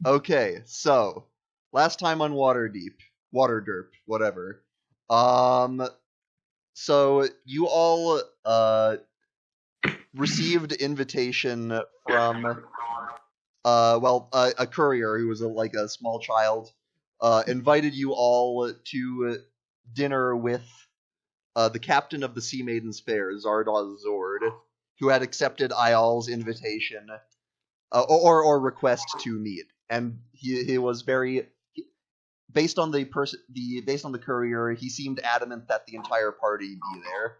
Okay, so last time on Waterderp, whatever. Um, so you all received invitation from a courier who was like a small child, invited you all to dinner with the captain of the Sea Maiden's Faire, Zardoz Zord, who had accepted Ayal's invitation or request to meet, and he was very based on the courier. He seemed adamant that the entire party be there.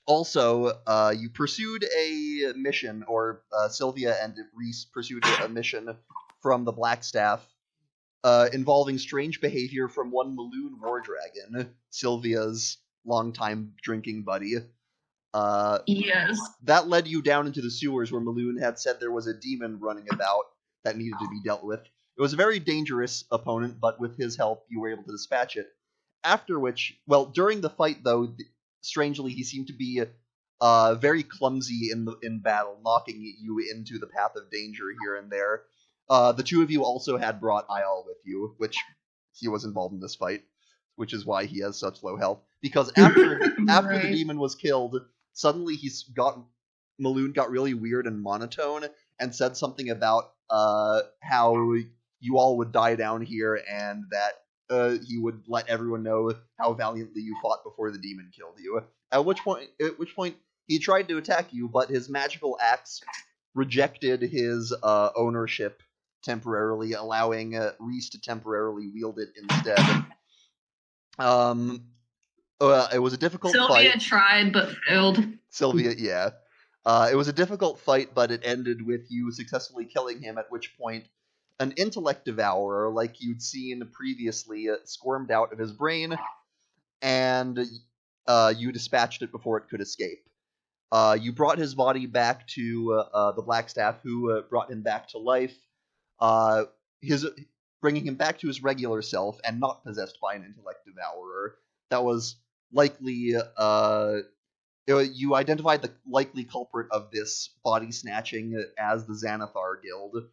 Also, you pursued a mission, or Sylvia and Reese pursued a mission from the Blackstaff involving strange behavior from one Maloon War Dragon, Sylvia's longtime drinking buddy. Yes. That led you down into the sewers where Maloon had said there was a demon running about that needed to be dealt with. It was a very dangerous opponent, but with his help, you were able to dispatch it. After which, during the fight, though, strangely, he seemed to be very clumsy in battle, knocking you into the path of danger here and there. The two of you also had brought Ayal with you, which he was involved in this fight, which is why he has such low health. Because after Right. the demon was killed, suddenly Maloon got really weird and monotone and said something about how you all would die down here and that he would let everyone know how valiantly you fought before the demon killed you. At which point he tried to attack you, but his magical axe rejected his ownership temporarily, allowing Reese to temporarily wield it instead. It was a difficult fight. Sylvia tried but failed. Sylvia, yeah. It was a difficult fight, but it ended with you successfully killing him, at which point an intellect devourer, like you'd seen previously, squirmed out of his brain, and you dispatched it before it could escape. You brought his body back to the Blackstaff, who brought him back to life, bringing him back to his regular self and not possessed by an intellect devourer. That was likely... you identified the likely culprit of this body snatching as the Xanathar Guild,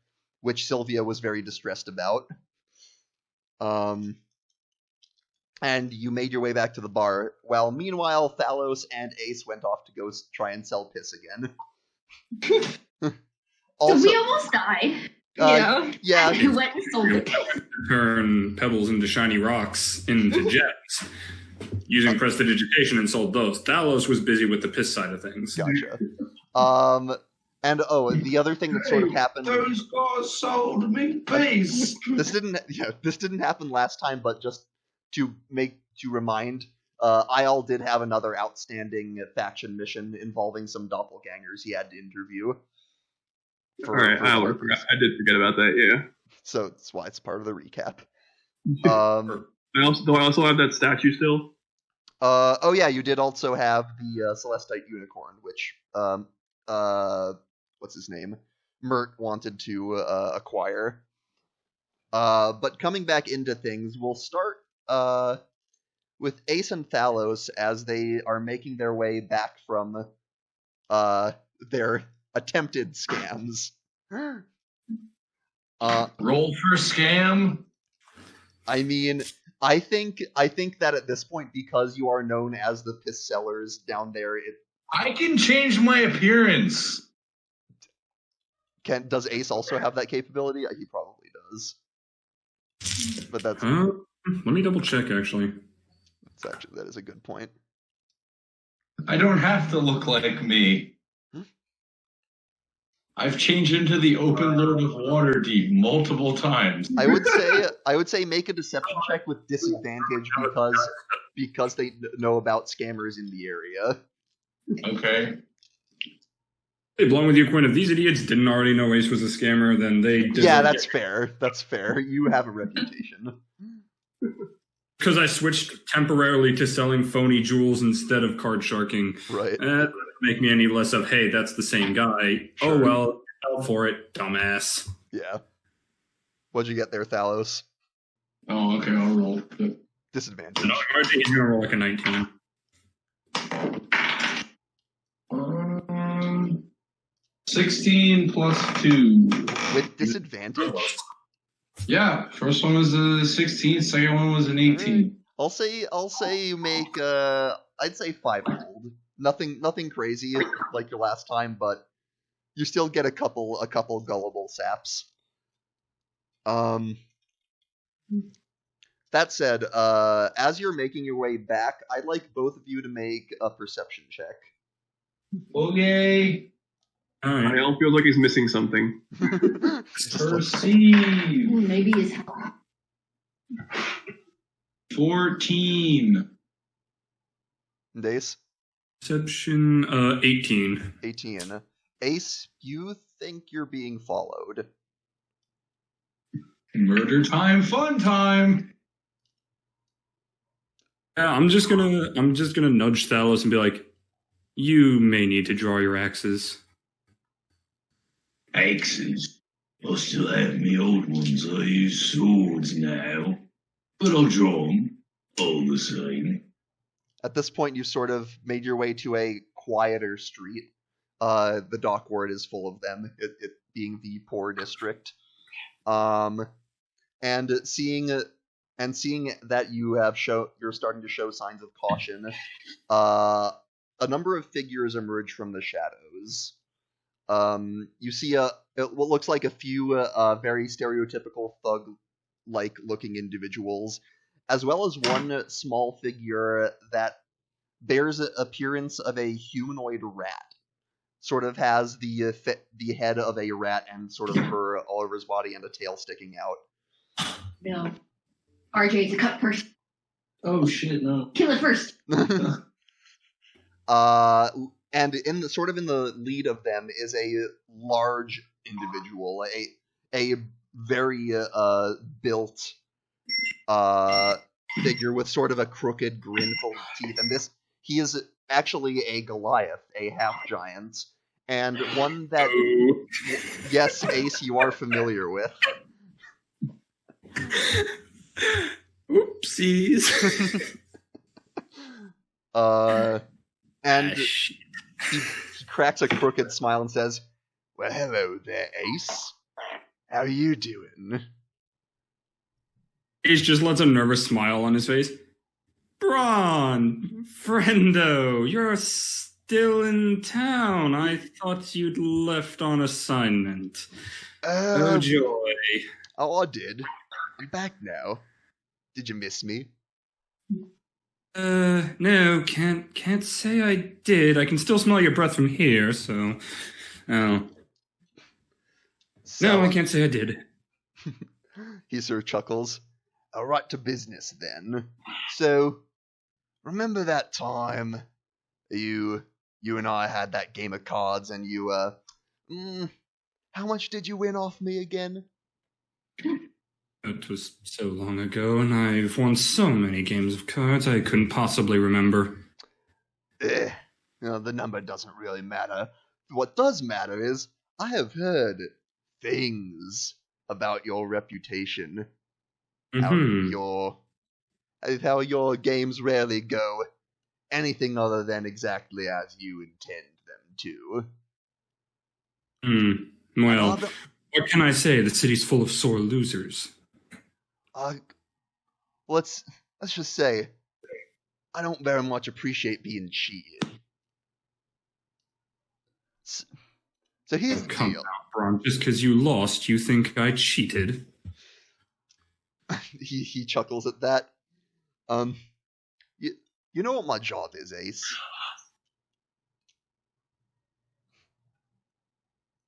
which Sylvia was very distressed about. And you made your way back to the bar, while meanwhile Thalos and Ace went off to go try and sell piss again. So we almost died. Yeah. We went and sold it. Turn pebbles into shiny rocks into gems. Using prestidigitation and sold those. Thalos was busy with the piss side of things. Gotcha. And the other thing that sort of happened. Those guys sold me peace. This didn't happen last time, but just to remind, Ayal did have another outstanding faction mission involving some doppelgangers he had to interview. Alright, I did forget about that, yeah. So that's why it's part of the recap. Do I also have that statue still? Oh yeah, you did also have the Celestite Unicorn, which, what's his name? Mert wanted to acquire. But coming back into things, we'll start with Ace and Thalos as they are making their way back from their attempted scams. Roll for scam. I mean, I think that at this point, because you are known as the piss sellers down there, I can change my appearance. Does Ace also have that capability? He probably does. But that's let me double check. Actually, that is a good point. I don't have to look like me. I've changed into the Open Lord of Waterdeep multiple times. I would say make a deception check with disadvantage because they know about scammers in the area. Okay. Hey, along with your point, if these idiots didn't already know Ace was a scammer, then they didn't. Yeah, that's fair. That's fair. You have a reputation. Because I switched temporarily to selling phony jewels instead of card sharking. Right. That doesn't make me any less of, hey, that's the same guy. Sure. Oh, well, fell for it, dumbass. Yeah. What'd you get there, Thalos? Oh, okay, I'll roll. Disadvantage. No, he's going to roll like a 19. 16 plus 2. With disadvantage? Yeah, first one was a 16, second one was an 18. I'll say you make I'd say 5 gold. Nothing crazy like your last time, but you still get a couple gullible saps. That said, as you're making your way back, I'd like both of you to make a perception check. Okay. All right. Niall feels like he's missing something. Perceive. Ooh, maybe his health. 14. Ace? Perception 18. 18. Ace, you think you're being followed. Murder time, fun time. Yeah, I'm just gonna nudge Thalos and be like, you may need to draw your axes. Axes. I still have me old ones. I use swords now. But I'll draw them all the same. At this point, you sort of made your way to a quieter street. The dock ward is full of them, it being the poor district. And seeing that you're starting to show signs of caution, a number of figures emerge from the shadows. You see what looks like a few very stereotypical thug-like looking individuals, as well as one small figure that bears an appearance of a humanoid rat. Sort of has the head of a rat and sort of fur all over his body and a tail sticking out. No. RJ's a cut person. Oh shit, no. Kill it first. And in the lead of them is a large individual, a very built figure with sort of a crooked grin full of teeth, and he is actually a Goliath, a half giant, and one that yes, Ace, you are familiar with. Oopsies. And he cracks a crooked smile and says, "Well, hello there, Ace. How are you doing?" Ace just lets a nervous smile on his face. Braun, friendo, you're still in town. I thought you'd left on assignment. Oh, joy. Oh, I did. I'm back now. Did you miss me? No, can't say I did. I can still smell your breath from here, so... Oh. No, I can't say I did. He sort of chuckles. All right, to business then. So, remember that time you and I had that game of cards and you, how much did you win off me again? It was so long ago, and I've won so many games of cards I couldn't possibly remember. The number doesn't really matter. What does matter is I have heard things about your reputation. Mm-hmm. How your games rarely go anything other than exactly as you intend them to. Well, what can I say? The city's full of sore losers. Let's just say, I don't very much appreciate being cheated. So here's the Come deal. out, Braun. Just because you lost, you think I cheated? He chuckles at that. You know what my job is, Ace?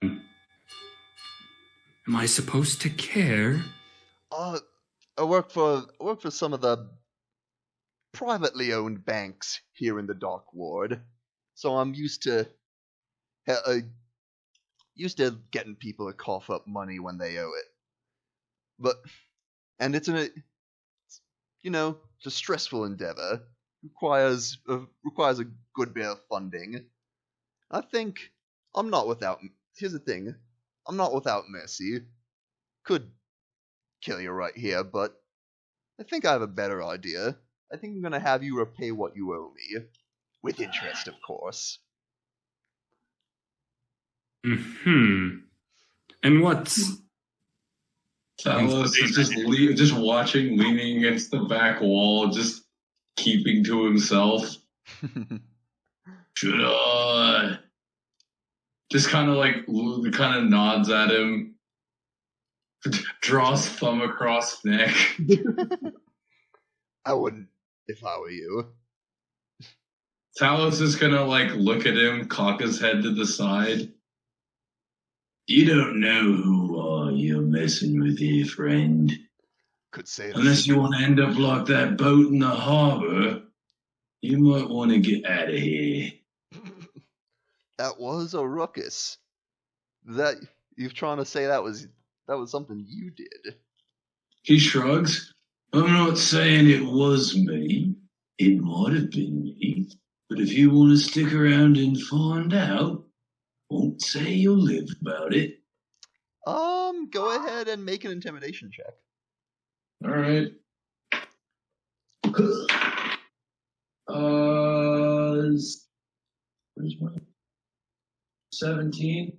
Am I supposed to care? I work for some of the privately owned banks here in the dock ward, so I'm used to getting people to cough up money when they owe it. And it's a stressful endeavor. Requires a good bit of funding. I think I'm not without. Here's the thing, I'm not without mercy. Could kill you right here, but I think I have a better idea. I think I'm gonna have you repay what you owe me, with interest, of course. Hmm. And what's... Talos is just watching, leaning against the back wall, just keeping to himself. Should I? Just kind of nods at him, draws thumb across neck. I wouldn't if I were you. Talos is gonna look at him, cock his head to the side. You don't know who you're messing with here, friend. Could say that. Unless you want to end up like that boat in the harbor, you might want to get out of here. That was a ruckus. That you're trying to say that was something you did. He shrugs. I'm not saying it was me. It might have been me. But if you want to stick around and find out, won't say you'll live about it. Go ahead and make an intimidation check. All right. Where's my 17?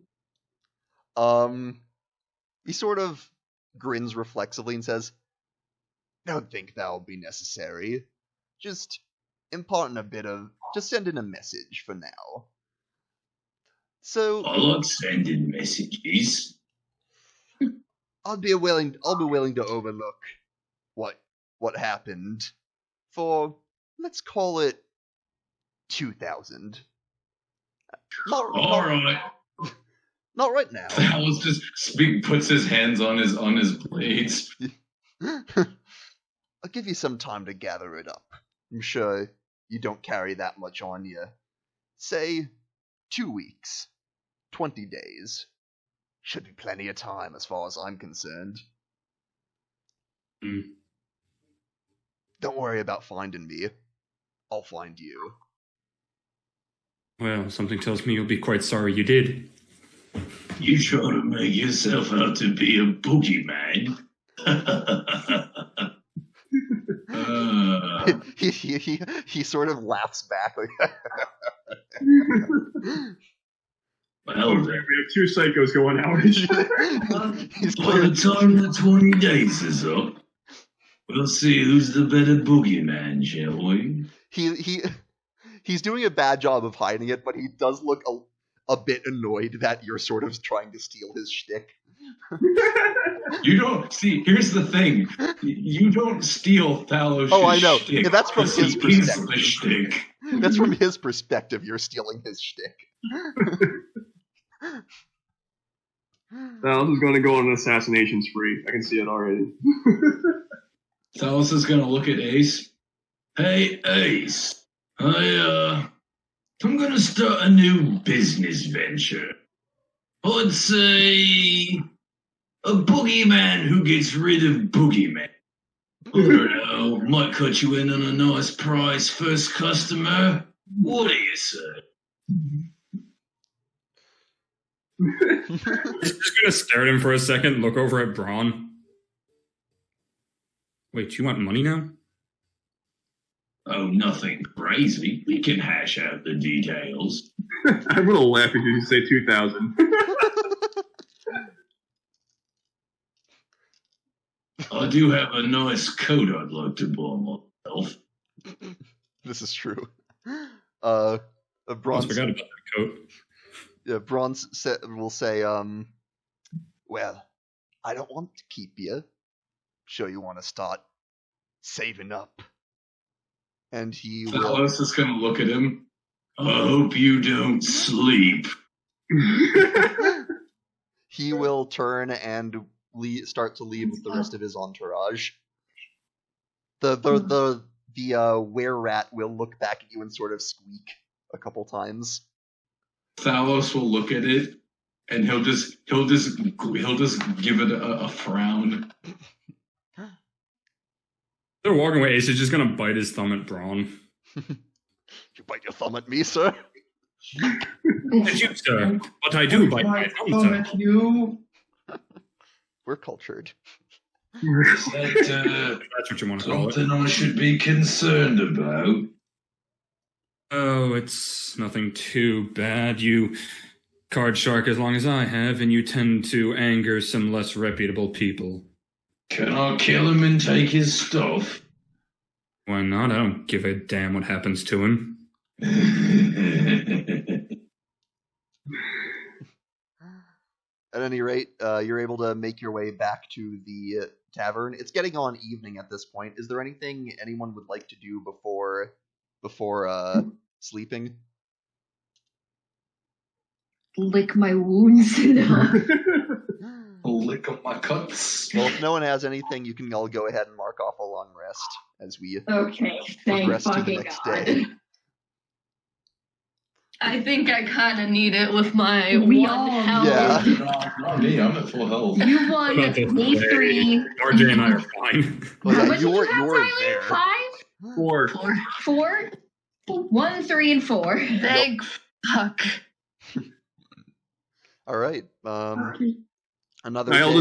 He sort of grins reflexively and says, "Don't think that'll be necessary. Just just send in a message for now." So I like sending messages. I'll be willing to overlook what happened for, let's call it 2,000. All right. Not right now. Talos just puts his hands on his blades. I'll give you some time to gather it up. I'm sure you don't carry that much on you. Say 2 weeks, 20 days. Should be plenty of time as far as I'm concerned. Mm. Don't worry about finding me. I'll find you. Well, something tells me you'll be quite sorry you did. You try to make yourself out to be a boogeyman. He sort of laughs back. Well, We have two psychos going out. by the time the 20 days is up, we'll see who's the better boogeyman, shall we? He's doing a bad job of hiding it, but he does look a bit annoyed that you're sort of trying to steal his shtick. You don't see. Here's the thing: you don't steal Thalos' Oh, I know. shtick. Yeah, that's from because his he is perspective. the shtick. That's from his perspective. You're stealing his shtick. Talos is going to go on an assassination spree. I can see it already. Thalos is gonna look at Ace. Hey, Ace. I'm gonna start a new business venture. I'd say a boogeyman who gets rid of boogeymen. I don't know, might cut you in on a nice price, first customer. What do you say? He's just gonna stare at him for a second, look over at Braun. Wait, you want money now? Oh, nothing crazy. We can hash out the details. I'm going to laugh if you say 2,000. I do have a nice coat I'd like to buy myself. This is true. I Bronze forgot about that coat. Yeah, Bronze will say, well, I don't want to keep you. Sure you want to start saving up. And he will... Talos is going to look at him. I hope you don't sleep. He will turn and start to leave with the rest of his entourage. The were-rat will look back at you and sort of squeak a couple times. Thalos will look at it, and he'll just give it a frown. They're walking away. Ace is just gonna bite his thumb at Braun. You bite your thumb at me, sir? At you, sir. But I do bite my thumb, sir. At you. We're cultured. Is that That's what you want to call it. something I should be concerned about? Oh, it's nothing too bad. You card shark as long as I have, and you tend to anger some less reputable people. Can I kill him and take his stuff? Why not? I don't give a damn what happens to him. At any rate, you're able to make your way back to the tavern. It's getting on evening at this point. Is there anything anyone would like to do before sleeping? Lick my wounds. No. Lick up my cuts. Well, if no one has anything, you can all go ahead and mark off a long rest as we Okay, thank progress to the fucking next God. day. I think I kind of need it with my We one all health. Yeah. Not me, I'm at full health. You won About this me way. 3. RJ and I are fine. Well, How yeah, much you did were you have, there. Tyler? 5? 4. 4? 1, 3, and 4. Thank fuck. All right. Another Kyle day.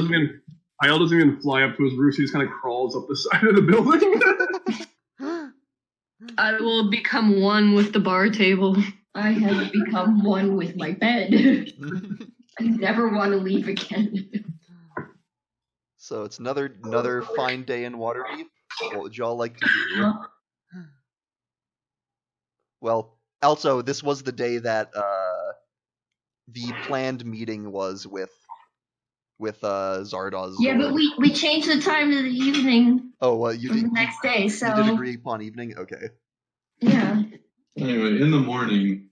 doesn't even fly up to his roost. He just kind of crawls up the side of the building. I will become one with the bar table. I have become one with my bed. I never want to leave again. So it's another fine day in Waterdeep. What would y'all like to do? Well, also, this was the day that the planned meeting was with Zardoz. Yeah, but Zord. we changed the time to the evening Oh, well, you for the did. next day, so You did agree upon evening. Okay. yeah. Anyway, in the morning,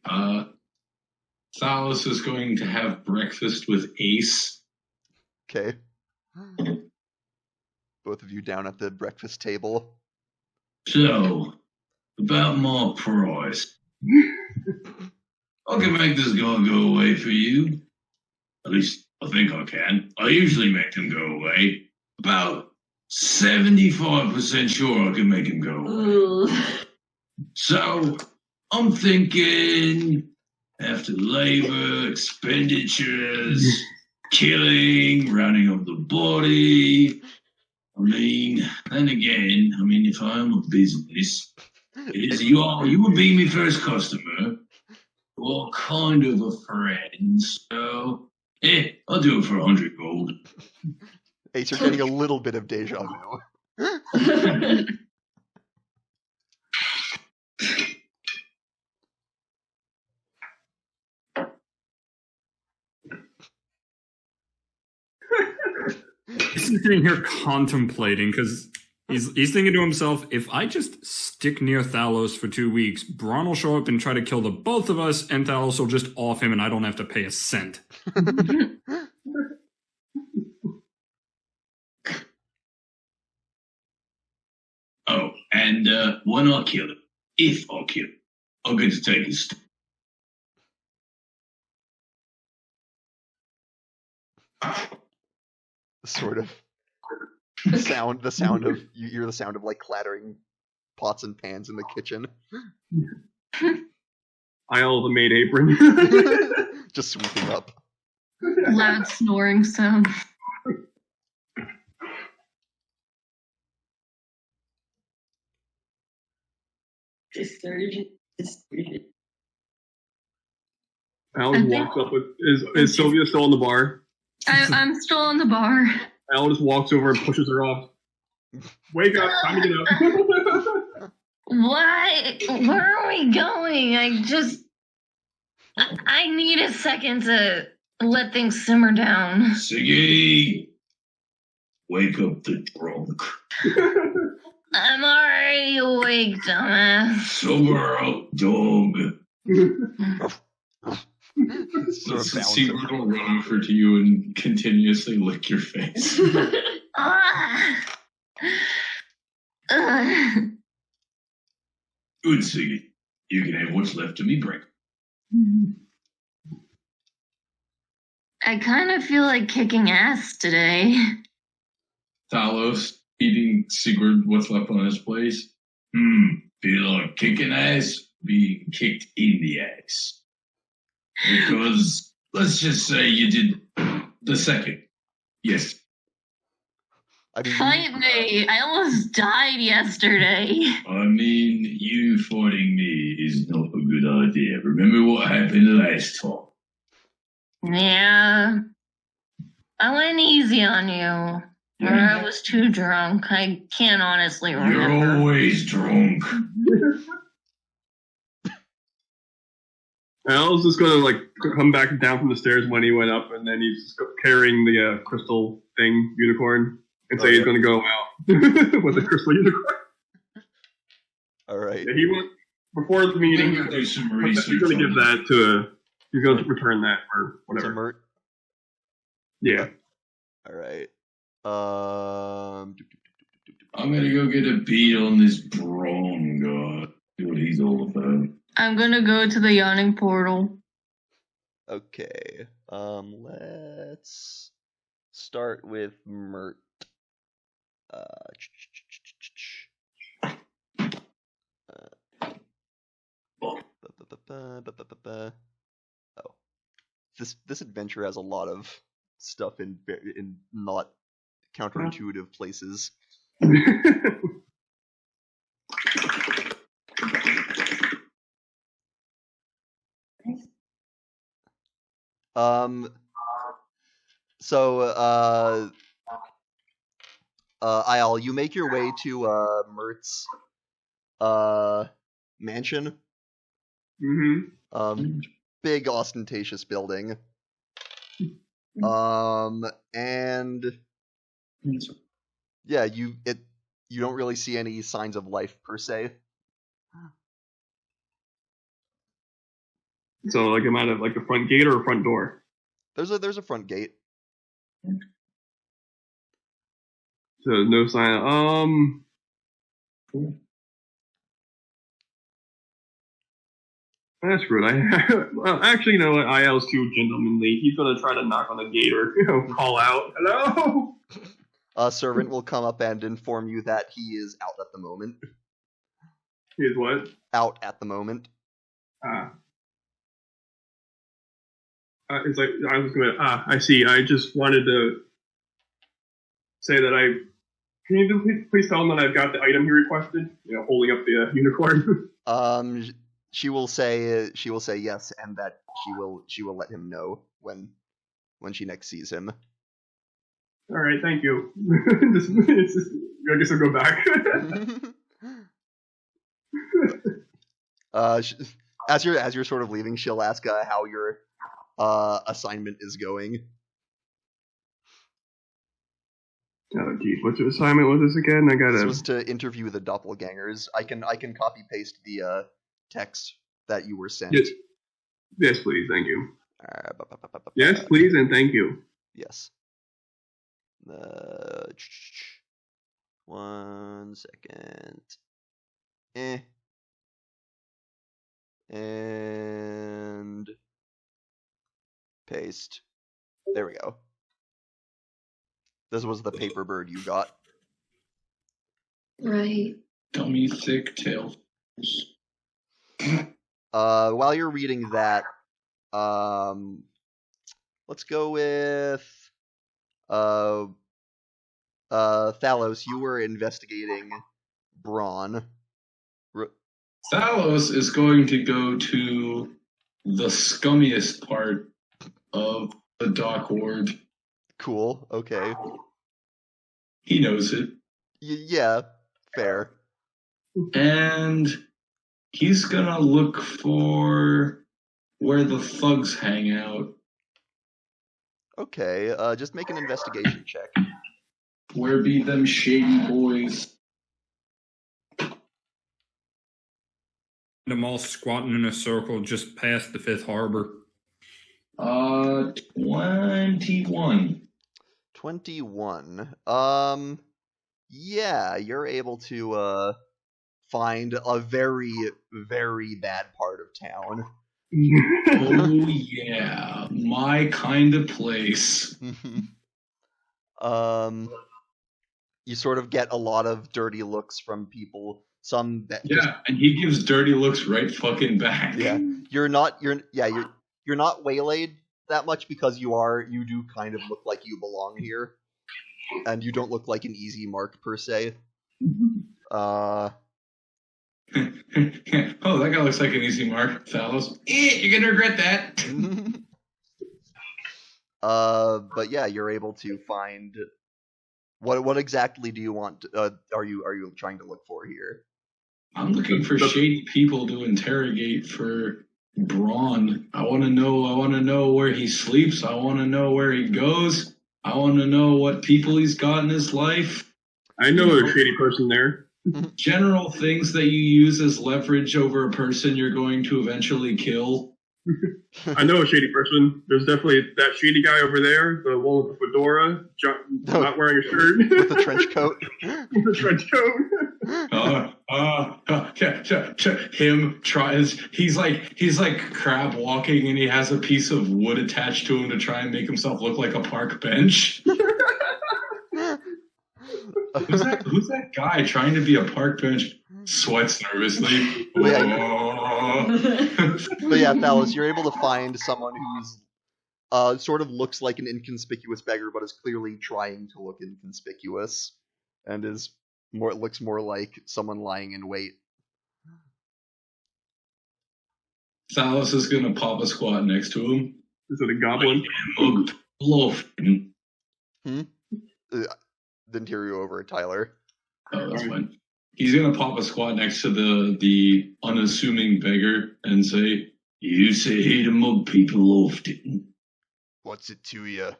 Thalos is going to have breakfast with Ace. Okay. Both of you down at the breakfast table. So, about my price. I can make this guy go away for you. At least, I think I can. I usually make them go away. About 75% sure I can make him go away. Ugh. So, I'm thinking after labor, expenditures, killing, rounding up the body. Then again, if I am a business, you would be my first customer. Well, kind of a friend, so I'll do it for 100 gold. Ace, you're getting a little bit of deja vu. He's sitting here contemplating because he's thinking to himself, if I just stick near Thalos for 2 weeks, Braun will show up and try to kill the both of us, and Thalos will just off him and I don't have to pay a cent. Oh, and when I kill him, if I kill him, I'm going to take his stuff. Sort of sound. The sound of you hear the sound of like clattering pots and pans in the kitchen. Aisle of the maid apron. Just sweeping up. Loud snoring sound. Al I think- walks up with is Sylvia still in the bar? I'm still on the bar. Al just walks over and pushes her off. Wake up! Time to get up. Why? Where are we going? I need a second to let things simmer down. Siggy, wake up the drunk. I'm already awake, dumbass. Sober out, dog. Sort of bounce Sigurd will run over to you and continuously lick your face. Ah. Ugh. Good, Siggy. You can have what's left of me break. I kind of feel like kicking ass today. Talos eating Sigurd what's left on his place. Feel like kicking ass, being kicked in the ass. Because let's just say you did the second. Yes. I mean, Fight me! I almost died yesterday. You fighting me is not a good idea. Remember what happened last time. Yeah. I went easy on you. Or I was too drunk. I can't honestly You're remember. always drunk. Al's just gonna like come back down from the stairs when he went up, and then he's just carrying the crystal thing unicorn, and say he's gonna go out with the crystal unicorn. All right. Yeah, he went before the meeting. I'm gonna do some He's research. gonna give that to. He's gonna return that or To whatever. Mert. Yeah. All right. I'm gonna go get a beat on this brawn god. See what he's all about. I'm gonna go to the yawning portal. Okay. Let's start with Mert. Oh, this adventure has a lot of stuff in not counterintuitive places. So Isle, you make your way to Mert's mansion. Mm-hmm. Big ostentatious building. And yeah, you don't really see any signs of life per se. So like I'm out of like a front gate or a front door. There's a front gate. So no sign. That's rude. Well, actually, you know what? IL's too gentlemanly. He's gonna try to knock on the gate or call out. Hello. A servant will come up and inform you that he is out at the moment. He is what? Out at the moment. It's like I was gonna. I see. I just wanted to say that I. Can you please tell him that I've got the item he requested? Holding up the unicorn. She will say yes, and that she will let him know when she next sees him. All right, thank you. I guess I'll go back. As you're sort of leaving, she'll ask how your assignment is going. Oh geez, what's your assignment with this again? This was to interview the doppelgangers. I can copy paste the text that you were sent. Yes, please, thank you. Yes, please, and thank you. Yes. 1 second. And paste. There we go. This was the paper bird you got. Right. Dummy thick tail. While you're reading that, let's go with Thalos. You were investigating Braun. Thalos is going to go to the scummiest part of the dock ward. Cool. Okay. He knows it. Yeah. Fair. And he's gonna look for where the thugs hang out. Okay. Just make an investigation check. Where be them shady boys? Them all squatting in a circle just past the Fifth Harbor. 21. 21. Yeah, you're able to find a very, very bad part of town. Oh yeah, my kind of place. You sort of get a lot of dirty looks from people. Some that And he gives dirty looks right fucking back. Yeah, you're not waylaid that much because you do kind of look like you belong here, and you don't look like an easy mark per se. Oh, that guy looks like an easy mark, Thalos. You're gonna regret that. But yeah, you're able to find what exactly do you want? Are you trying to look for here? I'm looking for shady people to interrogate for Braun. I want to know where he sleeps. I want to know where he goes. I want to know what people he's got in his life. I know a shady person there. General things that you use as leverage over a person you're going to eventually kill. I know a shady person. There's definitely that shady guy over there, the one with the fedora, not wearing a shirt. With a trench coat. With a trench coat. Him tries. He's like crab walking, and he has a piece of wood attached to him to try and make himself look like a park bench. Who's that guy trying to be a park bench? Sweats nervously. But yeah, Thalos, you're able to find someone who's sort of looks like an inconspicuous beggar, but is clearly trying to look inconspicuous, and looks more like someone lying in wait. Thalos is gonna pop a squat next to him. Is it a goblin? Didn't hear you over, Tyler. Oh, that's fine. He's gonna pop a squat next to the unassuming beggar and say, "You say hey to mug people often." What's it to you?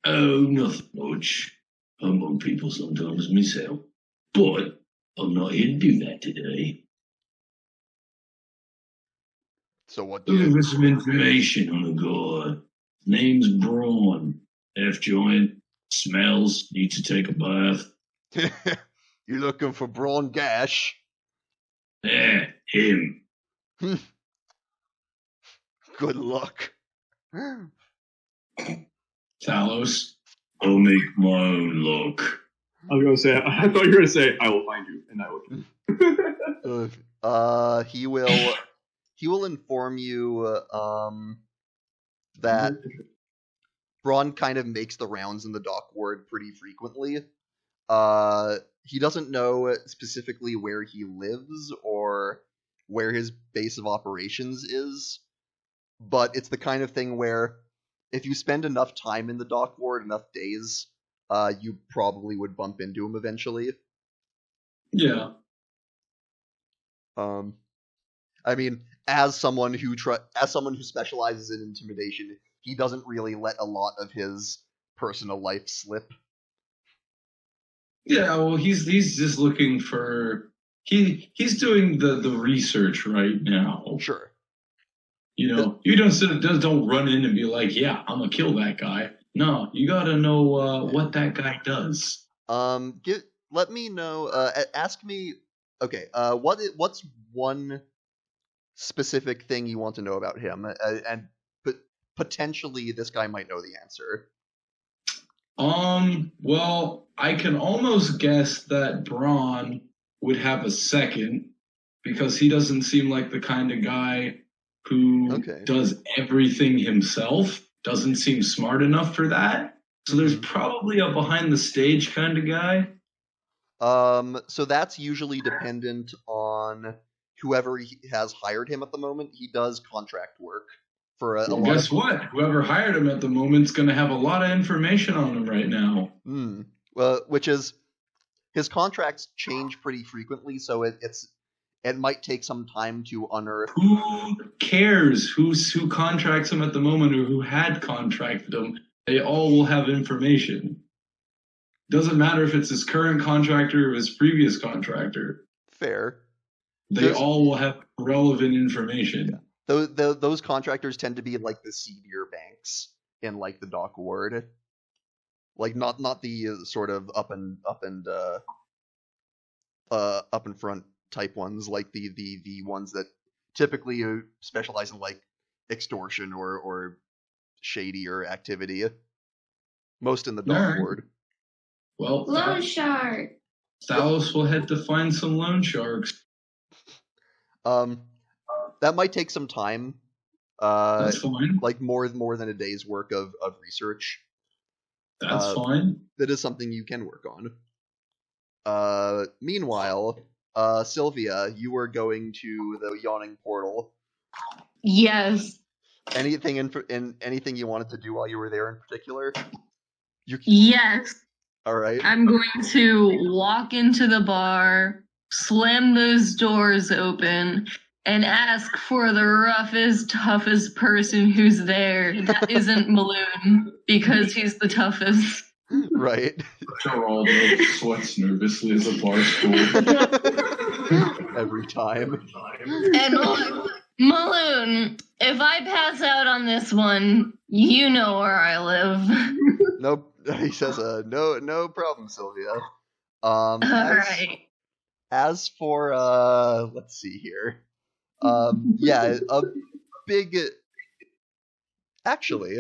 Oh, nothing much. I mug people sometimes myself, but I'm not here to do that today. So what do Looking you... for some information on a guy. Name's Braun. F-joint. Smells. Needs to take a bath. You're looking for Braun Gash? Yeah, him. Good luck. Talos. I'll make my own luck. I was gonna say. I thought you were gonna say, "I will find you," and I will. He will inform you that Braun kind of makes the rounds in the dock ward pretty frequently. He doesn't know specifically where he lives or where his base of operations is, but it's the kind of thing where if you spend enough time in the dock ward, enough days, you probably would bump into him eventually. Yeah. I mean, as someone who specializes in intimidation, he doesn't really let a lot of his personal life slip. Yeah, well, he's just looking for he's doing the research right now. Sure. You know, you don't run in and be like, yeah, I'm gonna kill that guy. No, you gotta know what that guy does. Let me know. Ask me. Okay. What's one specific thing you want to know about him, and potentially this guy might know the answer. Well, I can almost guess that Braun would have a second because he doesn't seem like the kind of guy who does everything himself. Doesn't seem smart enough for that. So there's probably a behind the stage kind of guy. So that's usually dependent on whoever has hired him at the moment. He does contract work for a lot. Guess what? Whoever hired him at the moment's going to have a lot of information on him right now. Well, which is his contracts change pretty frequently, so it might take some time to unearth. Who cares who contracts him at the moment or who had contracted him? They all will have information. Doesn't matter if it's his current contractor or his previous contractor. Fair. They all will have relevant information. Yeah. Those contractors tend to be like the senior banks in like the dock ward, like not the sort of up and front type ones, like the ones that typically specialize in like extortion or shadier activity. Most in the dock ward. Well, loan shark. Talos will head to find some loan sharks. That might take some time. That's fine. Like more than a day's work of research. That's fine. That is something you can work on. Meanwhile, Sylvia, you were going to the yawning portal. Yes. Anything in anything you wanted to do while you were there in particular? Yes. All right. I'm going to walk into the bar, slam those doors open, and ask for the roughest, toughest person who's there that isn't Maloon, because he's the toughest. Right. Geraldo sweats nervously as a bar stool. Every time. And look, Maloon, if I pass out on this one, you know where I live. Nope. He says, no problem, Sylvia. Alright. As for, let's see here. Yeah, a big, actually,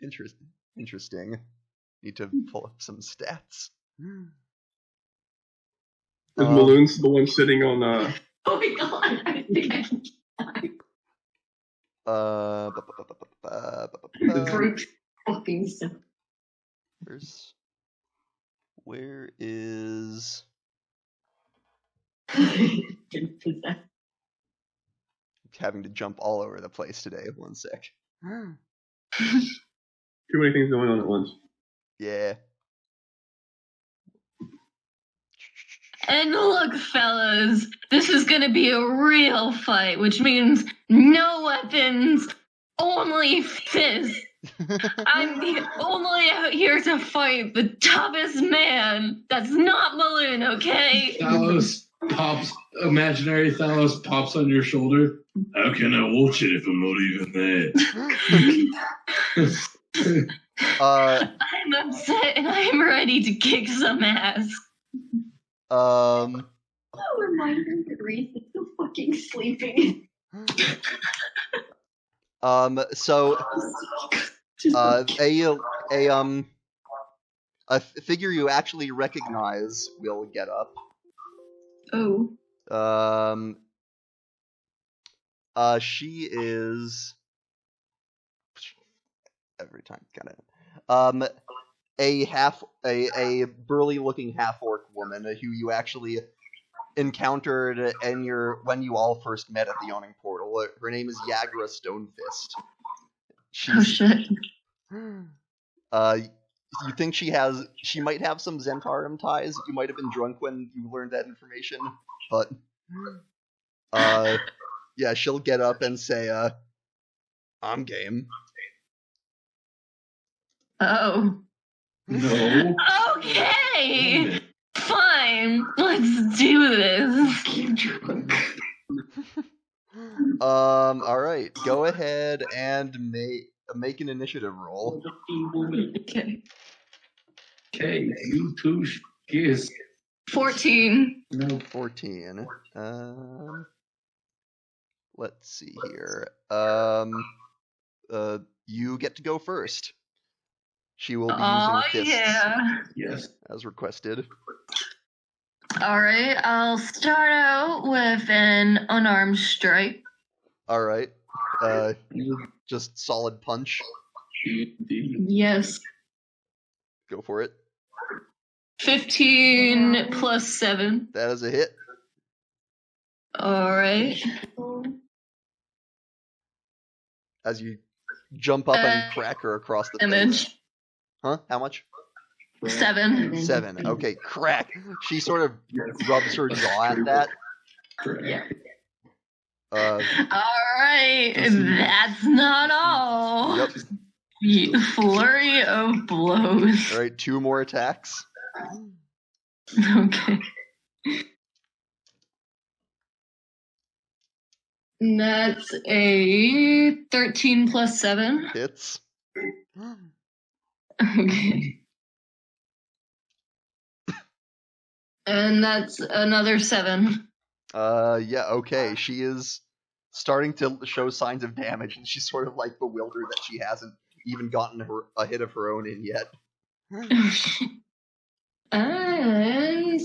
interesting. Need to pull up some stats. Is Maloon's the one sitting on Oh my god, I think I can die. Brute fucking stuff. Where is... having to jump all over the place today. 1 sec. too many things going on at once. Yeah. And look, fellas, this is gonna be a real fight, which means no weapons, only fists. I'm only out here to fight the toughest man. That's not Maloon, okay? Thalos pops, imaginary Thalos pops on your shoulder. How can I watch it if I'm not even there? I'm upset and I'm ready to kick some ass. Oh, reminder that Reese is still fucking sleeping. So, a figure you actually recognize will get up. Oh. She is every time got it. A burly looking half-orc woman who you actually encountered when you all first met at the yawning portal. Her name is Yagra Stonefist. Oh shit. You think she might have some Zentarum ties. You might have been drunk when you learned that information, but yeah, she'll get up and say, I'm game. Oh. No. Okay. Fine. Let's do this. Alright. Go ahead and make an initiative roll. Okay. Okay, you two kiss. 14. No. 14. Let's see here. You get to go first. She will be using fists Yeah. as requested. Alright, I'll start out with an unarmed strike. Alright. Just solid punch. Yes. Go for it. 15 plus 7. That is a hit. Alright. As you jump up and crack her across the face. Damage. Huh? How much? 7. 7. Okay, crack. She sort of rubs her jaw at that. Alright, that's not all. Yep. Flurry of blows. Alright, 2 more attacks. Okay. And that's a 13 plus 7. Hits. Okay. And that's another 7. Yeah, okay. She is starting to show signs of damage, and she's sort of like bewildered that she hasn't even gotten a hit of her own in yet. And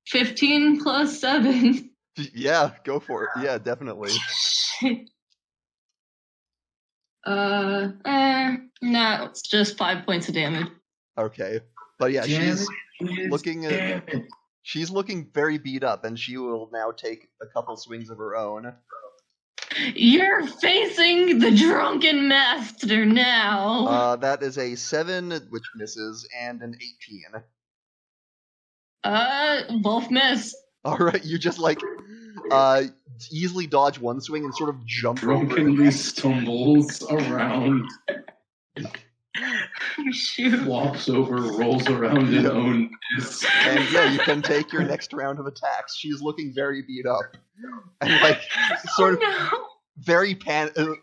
15 plus 7. Yeah, go for it. Yeah, definitely. No, it's just 5 points of damage. Okay. But yeah, she's looking very beat up, and she will now take a couple swings of her own. You're facing the drunken master now. That is a 7, which misses, and an 18. Both miss. Alright, you just, easily dodge one swing and sort of jump over. Drunkenly stumbles around, Shoot. flops over, rolls around in own piss. And yeah, you can take your next round of attacks. She's looking very beat up. And, sort of No. very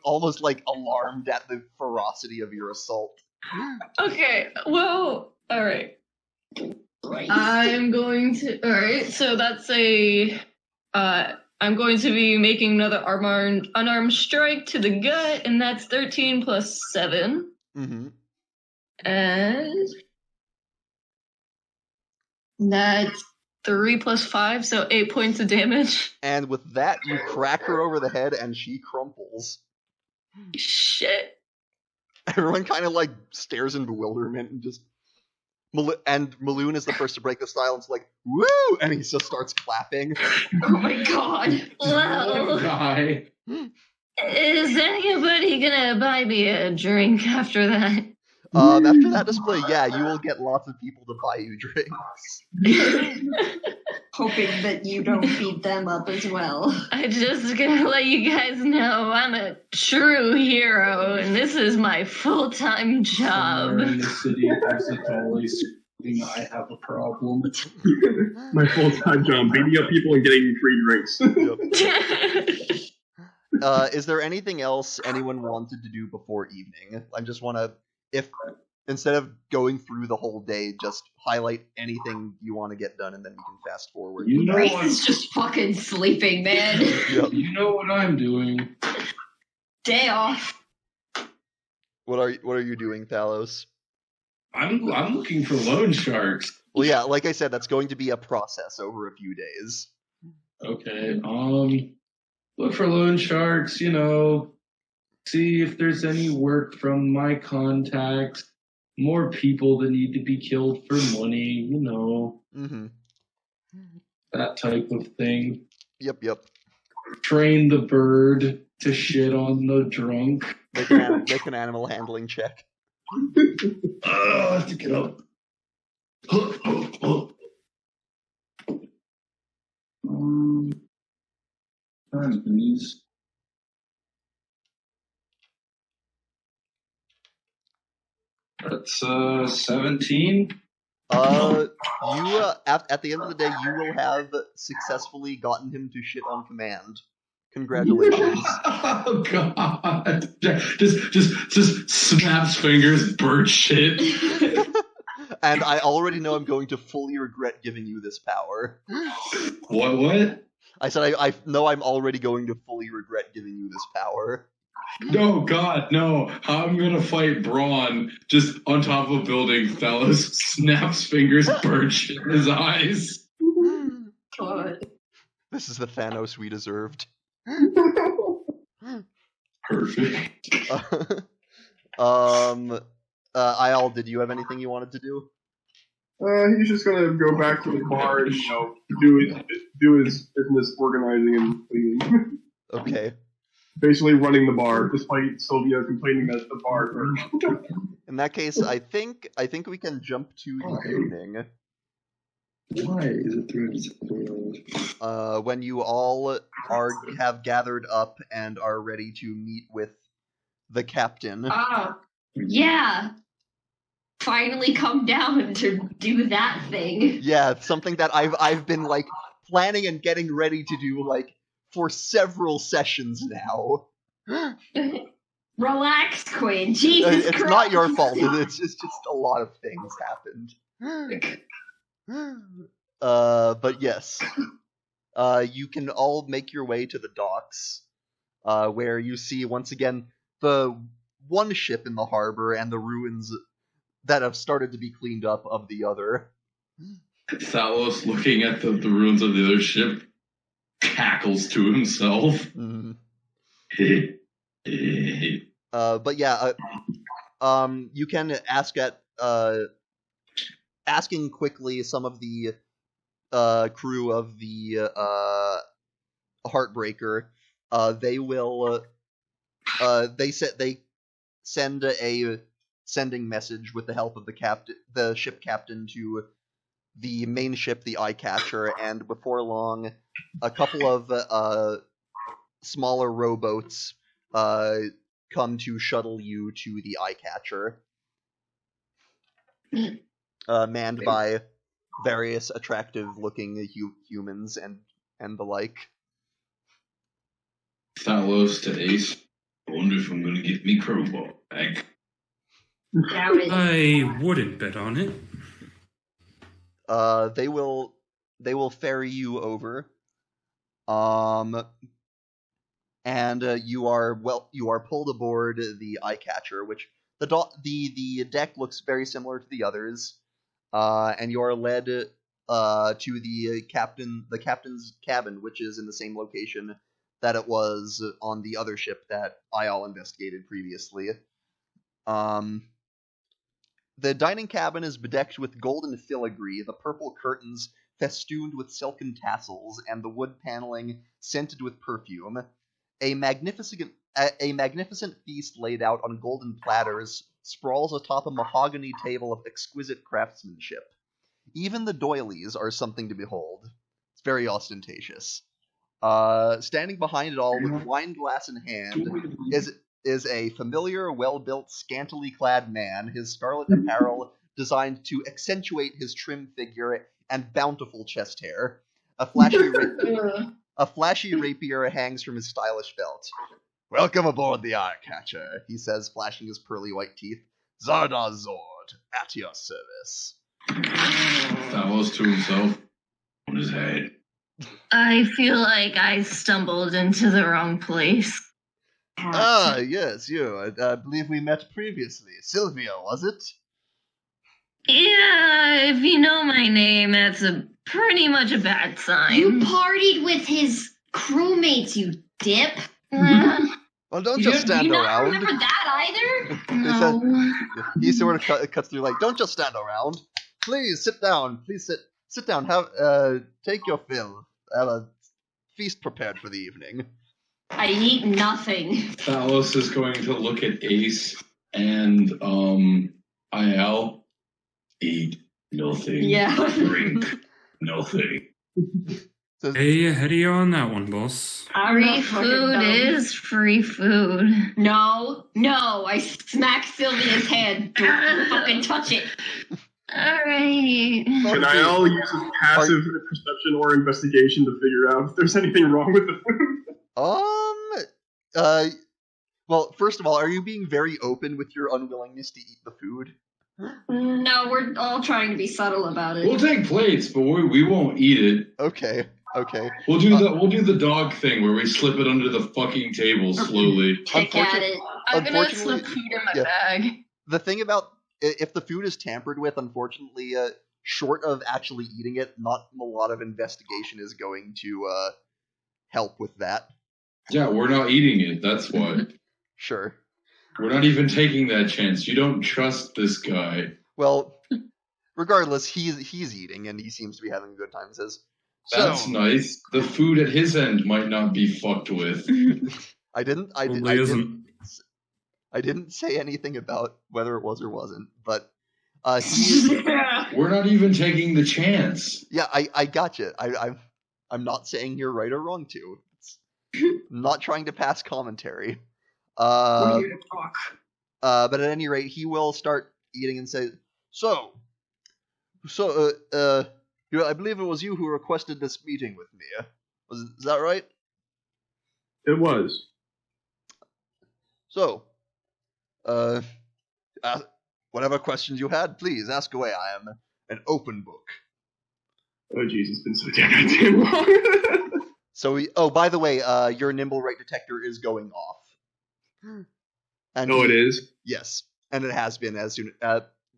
almost, alarmed at the ferocity of your assault. Okay, well, alright. Right. I'm going to. Alright, so that's a. I'm going to be making another unarmed strike to the gut, and that's 13 plus 7. Mm-hmm. And. That's 3 plus 5, so 8 points of damage. And with that, you crack her over the head, and she crumples. Shit. Everyone kind of, stares in bewilderment and just... And Maloon is the first to break the silence, woo! And he just starts clapping. Oh my god. Well, Guy. is anybody gonna buy me a drink after that? After that display, yeah, you will get lots of people to buy you drinks. Hoping that you don't beat them up as well. I just gonna let you guys know I'm a true hero, and this is my full-time job. Somewhere in the city accidentally screaming, I have a problem. My full-time job, beating up people and getting free drinks. Is there anything else anyone wanted to do before evening? I just want to, if instead of going through the whole day, just highlight anything you want to get done, and then we can fast forward. You know Grace what? is just fucking sleeping, man. Yep. You know what I'm doing. Day off. What are you doing, Thalos? I'm looking for loan sharks. Well, yeah, like I said, that's going to be a process over a few days. Okay. Look for loan sharks. See if there's any work from my contacts. More people that need to be killed for money. Mm-hmm. That type of thing. Yep. Train the bird to shit on the drunk. Make an animal handling check. I have to get up. Please. That's 17. You at the end of the day, you will have successfully gotten him to shit on command. Congratulations. Oh god! Just snaps fingers, bird shit. And I already know I'm going to fully regret giving you this power. What? I said I know I'm already going to fully regret giving you this power. No, God, no. I'm gonna fight Braun just on top of a building, fellas. Snaps fingers, bird shit in his eyes. God. This is the Thanos we deserved. Perfect. Ayal, did you have anything you wanted to do? He's just gonna go back to the bar and do his business organizing and cleaning. Okay. Basically running the bar, despite Sylvia complaining that the bar. In that case, I think we can jump to the evening. Why is it 3 When you all have gathered up and are ready to meet with the captain. Yeah. Finally come down to do that thing. Yeah, something that I've been planning and getting ready to do for several sessions now. Relax, Quinn. Jesus It's Christ. not your fault. It's just a lot of things happened. But yes. You can all make your way to the docks, where you see once again the one ship in the harbor and the ruins that have started to be cleaned up of the other. Thalos, looking at the ruins of the other ship, cackles to himself. Mm. But yeah, you can ask at asking quickly some of the crew of the Heartbreaker they will they send a sending message with the help of the ship captain to the main ship, the Eye Catcher, and before long, a couple of smaller rowboats come to shuttle you to the Eye Catcher, manned by various attractive-looking humans and the like. Talos to Ace. I wonder if I'm going to get me crowbar back. Doubt it. I wouldn't bet on it. They will ferry you over. And you are pulled aboard the Eye Catcher, which the deck looks very similar to the others. And you are led to the captain's cabin, which is in the same location that it was on the other ship that Ayal investigated previously. The dining cabin is bedecked with golden filigree, the purple curtains festooned with silken tassels, and the wood paneling scented with perfume. A magnificent feast laid out on golden platters sprawls atop a mahogany table of exquisite craftsmanship. Even the doilies are something to behold. It's very ostentatious. Standing behind it all, with wine glass in hand, is a familiar, well-built, scantily clad man, his scarlet apparel designed to accentuate his trim figure and bountiful chest hair. A flashy rapier hangs from his stylish belt. "Welcome aboard the Eye Catcher," he says, flashing his pearly white teeth. "Zardoz Zord, at your service." Talos to himself on his head. I feel like I stumbled into the wrong place. Ah, yes, you. I believe we met previously. Sylvia, was it? Yeah, if you know my name, that's pretty much a bad sign. You partied with his crewmates, you dip. Well, don't just stand do you not around. remember that either? No. He sort of cuts through, like, don't just stand around. Please sit down. Please sit down. Take your fill. Have a feast prepared for the evening. I eat nothing. Talos is going to look at Ace and IL. Eat nothing. Yeah. Drink nothing. Hey, ahead of you on that one, boss. Free food is free food. No, I smack Sylvia's head. Don't fucking touch it. Alright. Can I all use passive perception or investigation to figure out if there's anything wrong with the food? Well, first of all, are you being very open with your unwillingness to eat the food? No, we're all trying to be subtle about it. We'll take plates, but we won't eat it. Okay. We'll do the dog thing where we slip it under the fucking table slowly. Pick at it. I'm gonna Unfortunately, slip food in my yeah. bag. The thing about if the food is tampered with, unfortunately, short of actually eating it, not a lot of investigation is going to help with that. Yeah, we're not eating it. That's why. Sure. We're not even taking that chance. You don't trust this guy. Well, regardless, he's eating and he seems to be having a good time. Says, That's nice. The food at his end might not be fucked with. I didn't say anything about whether it was or wasn't, but We're not even taking the chance. yeah, I gotcha. I'm not saying you're right or wrong too. I'm not trying to pass commentary. But at any rate, he will start eating and say, So, I believe it was you who requested this meeting with me. Is that right? It was. So, whatever questions you had, please ask away. I am an open book. Oh, jeez, it's been so damn long. So, by the way, your nimblewright detector is going off. And it is? Yes, and it has been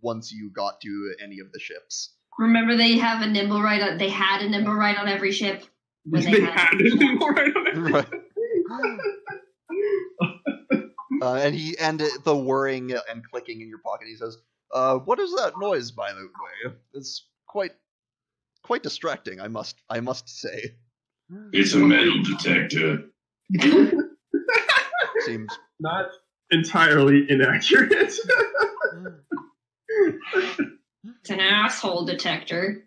once you got to any of the ships. Remember, they have a nimblewright. They had a nimblewright on every ship. When They had a nimblewright on every Right. And the whirring and clicking in your pocket. He says, "What is that noise, by the way? It's quite distracting. I must say." It's a metal detector. Seems. Not entirely inaccurate. It's an asshole detector.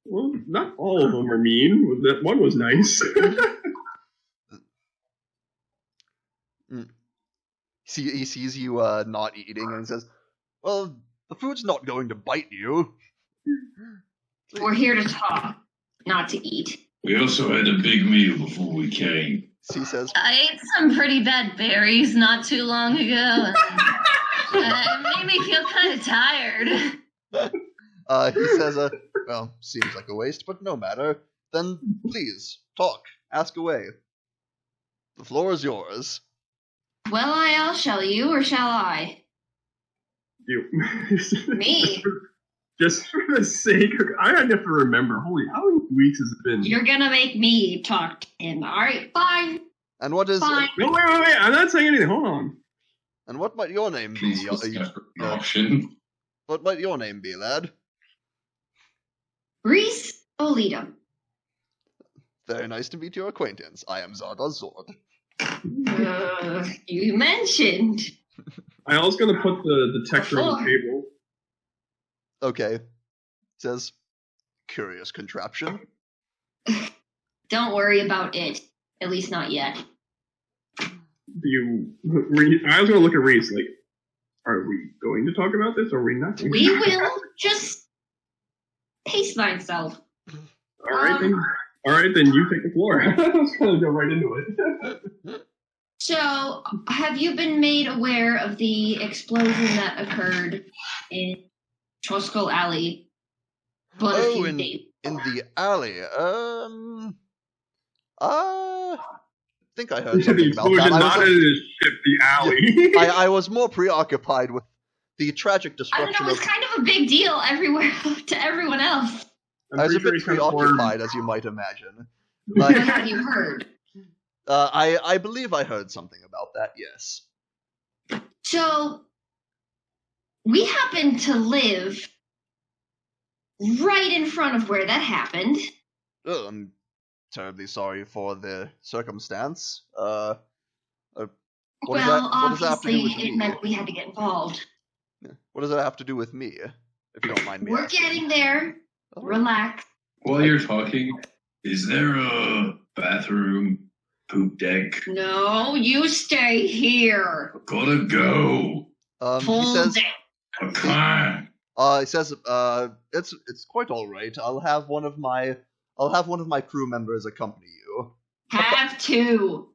Well, not all of them are mean. That one was nice. He sees you not eating and says, "Well, the food's not going to bite you." We're here to talk, not to eat. We also had a big meal before we came. He says, I ate some pretty bad berries not too long ago. And it made me feel kind of tired. he says, "Well, seems like a waste, but no matter. Then please talk, ask away. The floor is yours." Well, I'll shall you, or shall I? You. Me. Just for the sake of... I have to remember. Holy, how many weeks has it been? You're gonna make me talk to him. Alright, fine. And what is? Fine. No, wait. I'm not saying anything. Hold on. And what might your name be? Please discuss an option. What might your name be, lad? Reese Olita. Very nice to meet your acquaintance. I am Zardoz Zord. You mentioned. I was going to put the detector on the table. Okay. Says, curious contraption. Don't worry about it. At least not yet. I was going to look at Reese like, are we going to talk about this or are we not? We will. Just pace thyself. All right, then you take the floor. I was going to go right into it. So, have you been made aware of the explosion that occurred in Troskal Alley? In the alley. I think I heard something about that. Not in his ship, the alley. I was more preoccupied with the tragic I destruction don't know, it's kind of a big deal everywhere to everyone else. I was a bit preoccupied, as you might imagine. What have you heard? I believe I heard something about that, yes. So, we happen to live right in front of where that happened. Oh, I'm terribly sorry for the circumstance. What does that have to do Obviously, with it me? meant we had to get involved. What does that have to do with me, if you don't mind me We're asking? getting there. Oh. Relax. While you're talking, is there a bathroom, poop deck? No, you stay here. Gotta go. He Full says, day. I can't. he says, it's quite all right. I'll have one of my crew members accompany you. Have to.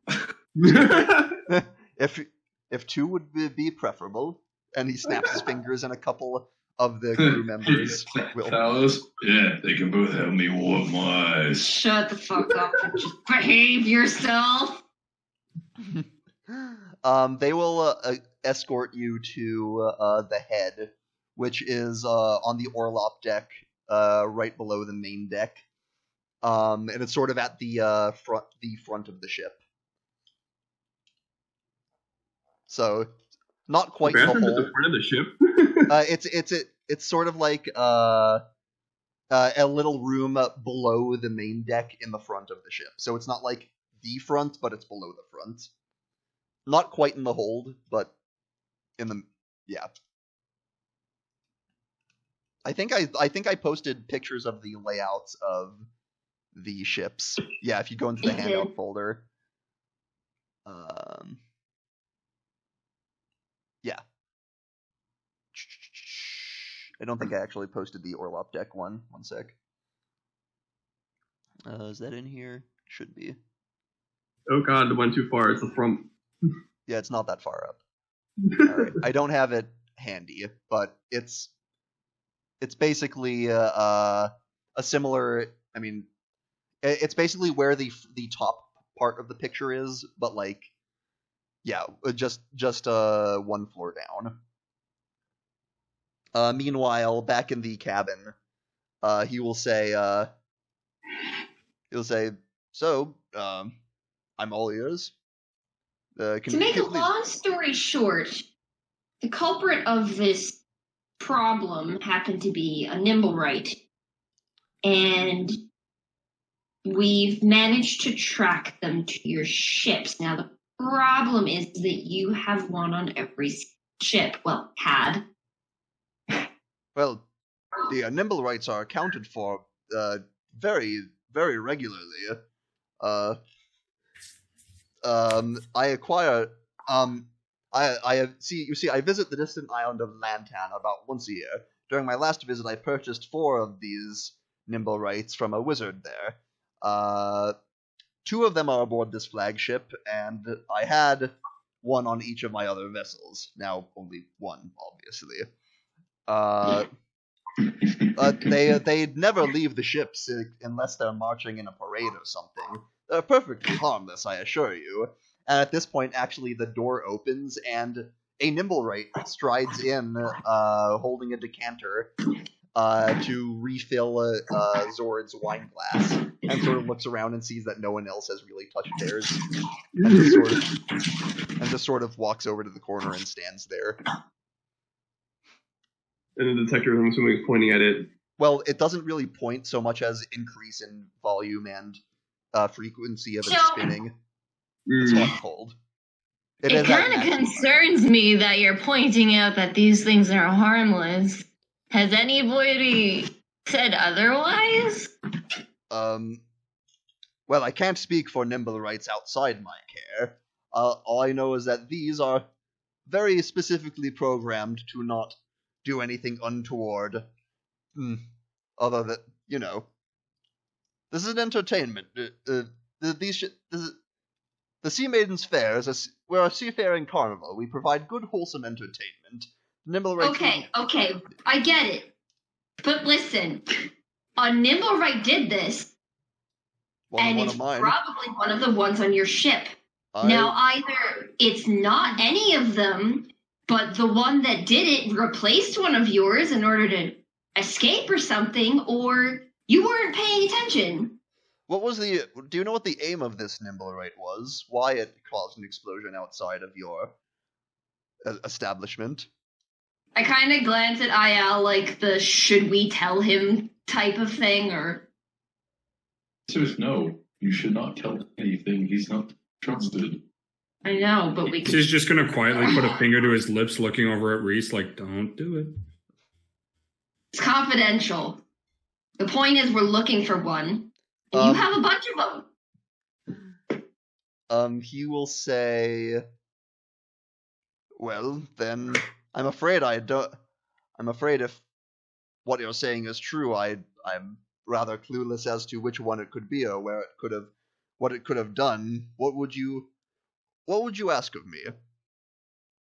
If two would be preferable. And he snaps his fingers, and a couple of the crew members will. Fellas, yeah, they can both help me wipe my eyes. Shut the fuck up and just behave yourself. They will escort you to the head, which is on the Orlop deck, right below the main deck, and it's sort of at the front of the ship. So, not quite the bathroom whole. at the front of the ship. It's sort of like a little room below the main deck in the front of the ship. So it's not like the front, but it's below the front. Not quite in the hold, but in the I think I posted pictures of the layouts of the ships. Yeah, if you go into the handout folder. Yeah. I don't think I actually posted the Orlop deck one. One sec. Is that in here? Should be. Oh god, it went too far. It's the front. Yeah, it's not that far up. Alright. I don't have it handy, but it's basically a similar. I mean, it's basically where the top part of the picture is, but like, yeah, just one floor down. Meanwhile, back in the cabin, he will say, "So, I'm all ears." To make a long story short, the culprit of this problem happened to be a nimblewright. And we've managed to track them to your ships. Now, the problem is that you have one on every ship. Well, had. Well, the nimblewrights are accounted for very, very regularly. I acquire. I visit the distant island of Lantan about once a year. During my last visit, I purchased 4 of these nimblewrights from a wizard there. 2 of them are aboard this flagship, and I had one on each of my other vessels. Now, only one, obviously. They never leave the ships unless they're marching in a parade or something. They're perfectly harmless, I assure you. And at this point, actually, the door opens, and a nimblewright strides in, holding a decanter, to refill Zord's wine glass, and sort of looks around and sees that no one else has really touched theirs, and just sort of walks over to the corner and stands there. And the detector, I'm assuming, is pointing at it. Well, it doesn't really point so much as increase in volume and frequency of its spinning. It's hot and cold. It kind of concerns me that you're pointing out that these things are harmless. Has anybody said otherwise? Well, I can't speak for nimblewrights outside my care. All I know is that these are very specifically programmed to not do anything untoward. Other than, this is an entertainment. The Sea Maiden's Faire we're a seafaring carnival. We provide good, wholesome entertainment. Okay, I get it. But listen, a nimblewright did this, and it's probably one of the ones on your ship. Now, either it's not any of them, but the one that did it replaced one of yours in order to escape or something, or you weren't paying attention. Do you know what the aim of this nimblewright was? Why it caused an explosion outside of your establishment? I kind of glance at Ayal like the should we tell him type of thing, or... The answer is no. You should not tell him anything. He's not trusted. I know, but we could... He's just going to quietly put a finger to his lips, looking over at Reese like, don't do it. It's confidential. The point is we're looking for one. And you have a bunch of them. He will say, well, then I'm afraid if what you're saying is true, I'm rather clueless as to which one it could be or what it could have done. What would you ask of me?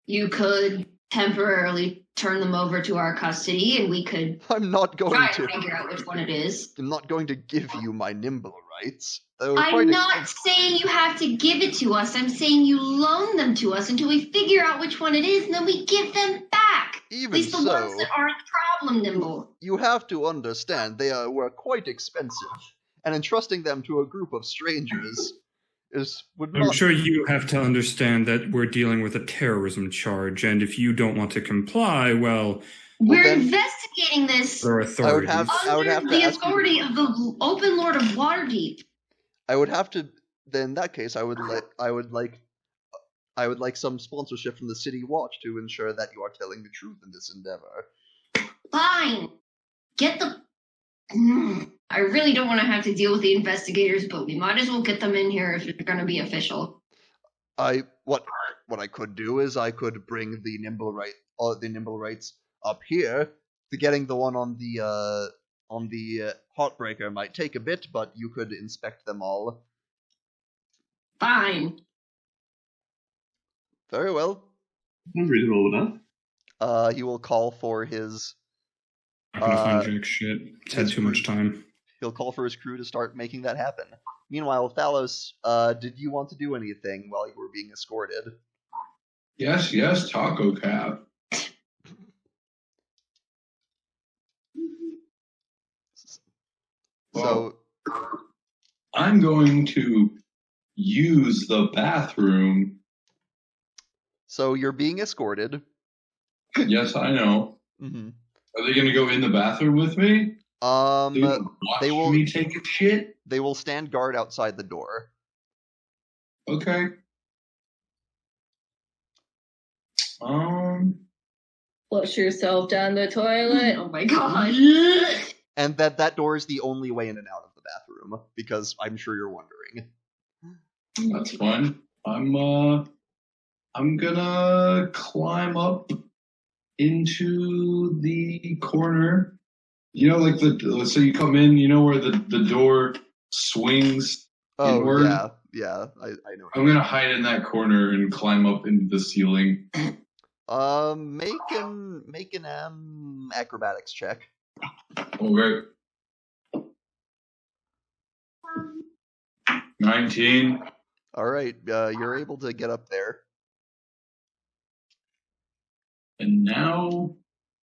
You could temporarily turn them over to our custody, and we could I'm not going try to figure out which one it is. I'm not going to give you my nimblewrights. I'm not saying you have to give it to us. I'm saying you loan them to us until we figure out which one it is, and then we give them back. Even At least the ones that aren't problem nimble. You have to understand were quite expensive, and entrusting them to a group of strangers I'm sure you have to understand that we're dealing with a terrorism charge, and if you don't want to comply, we're investigating this under the authority of the Open Lord of Waterdeep. I would have to. Then in that case, I would like some sponsorship from the City Watch to ensure that you are telling the truth in this endeavor. Fine. Get the. I really don't want to have to deal with the investigators, but we might as well get them in here if it's going to be official. What I could do is I could bring the nimblewrights up here. Getting the one on the Heartbreaker might take a bit, but you could inspect them all. Fine. Very well. Sounds reasonable enough. He will call for his. I'm gonna find jack shit. It's had too much time. He'll call for his crew to start making that happen. Meanwhile, Thalos, did you want to do anything while you were being escorted? Yes, Taco Cap. So, I'm going to use the bathroom. So you're being escorted. Yes, I know. Mm-hmm. Are they going to go in the bathroom with me? They will me take a shit. They will stand guard outside the door. Okay. Flush yourself down the toilet. Oh my god. And that door is the only way in and out of the bathroom, because I'm sure you're wondering. That's fine. I'm gonna climb up into the corner. You know, like so you come in, you know where the door swings inward? Yeah, I know. I'm gonna hide in that corner and climb up into the ceiling. Make an acrobatics check. Okay. 19. All right, you're able to get up there. And now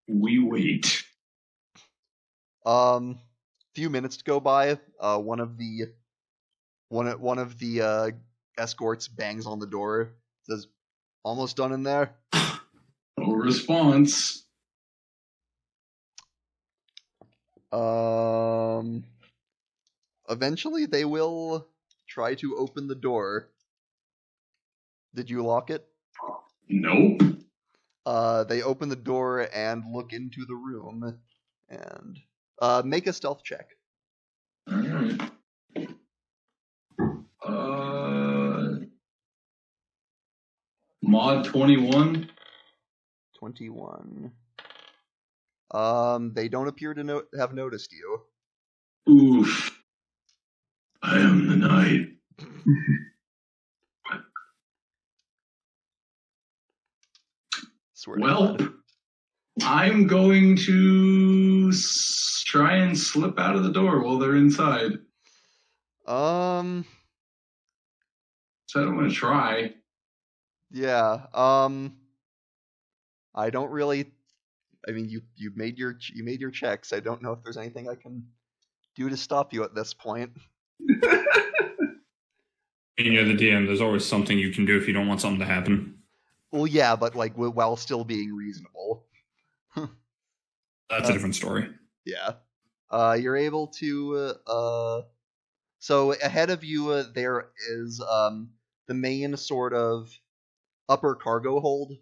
we wait. Few minutes go by. One of the escorts bangs on the door. Says, "Almost done in there." No response. Eventually they will try to open the door. Did you lock it? Nope. They open the door and look into the room, and make a stealth check. Alright. Mod 21. 21. They don't appear to have noticed you. Oof. I am the knight. Swear to Well, God. I'm going to try and slip out of the door while they're inside. So I don't want to try. Yeah. I don't really. I mean, you made your checks. I don't know if there's anything I can do to stop you at this point. And you're the DM. There's always something you can do if you don't want something to happen. Well, yeah, but like while still being reasonable. That's a different story. Yeah. You're able to. So ahead of you, there is the main sort of upper cargo hold.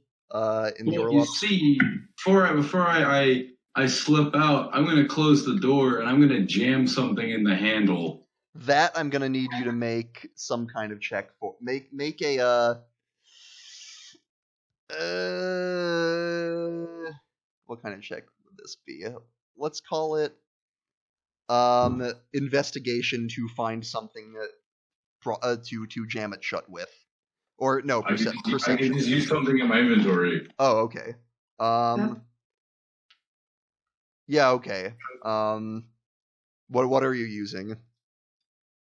In the You see, before I slip out, I'm going to close the door and I'm going to jam something in the handle. That I'm going to need you to make some kind of check for. Make a what kind of check would this be? Let's call it investigation to find something to jam it shut with. Or no, perception. I can just use something in my inventory. Oh, okay. Yeah, okay. What are you using?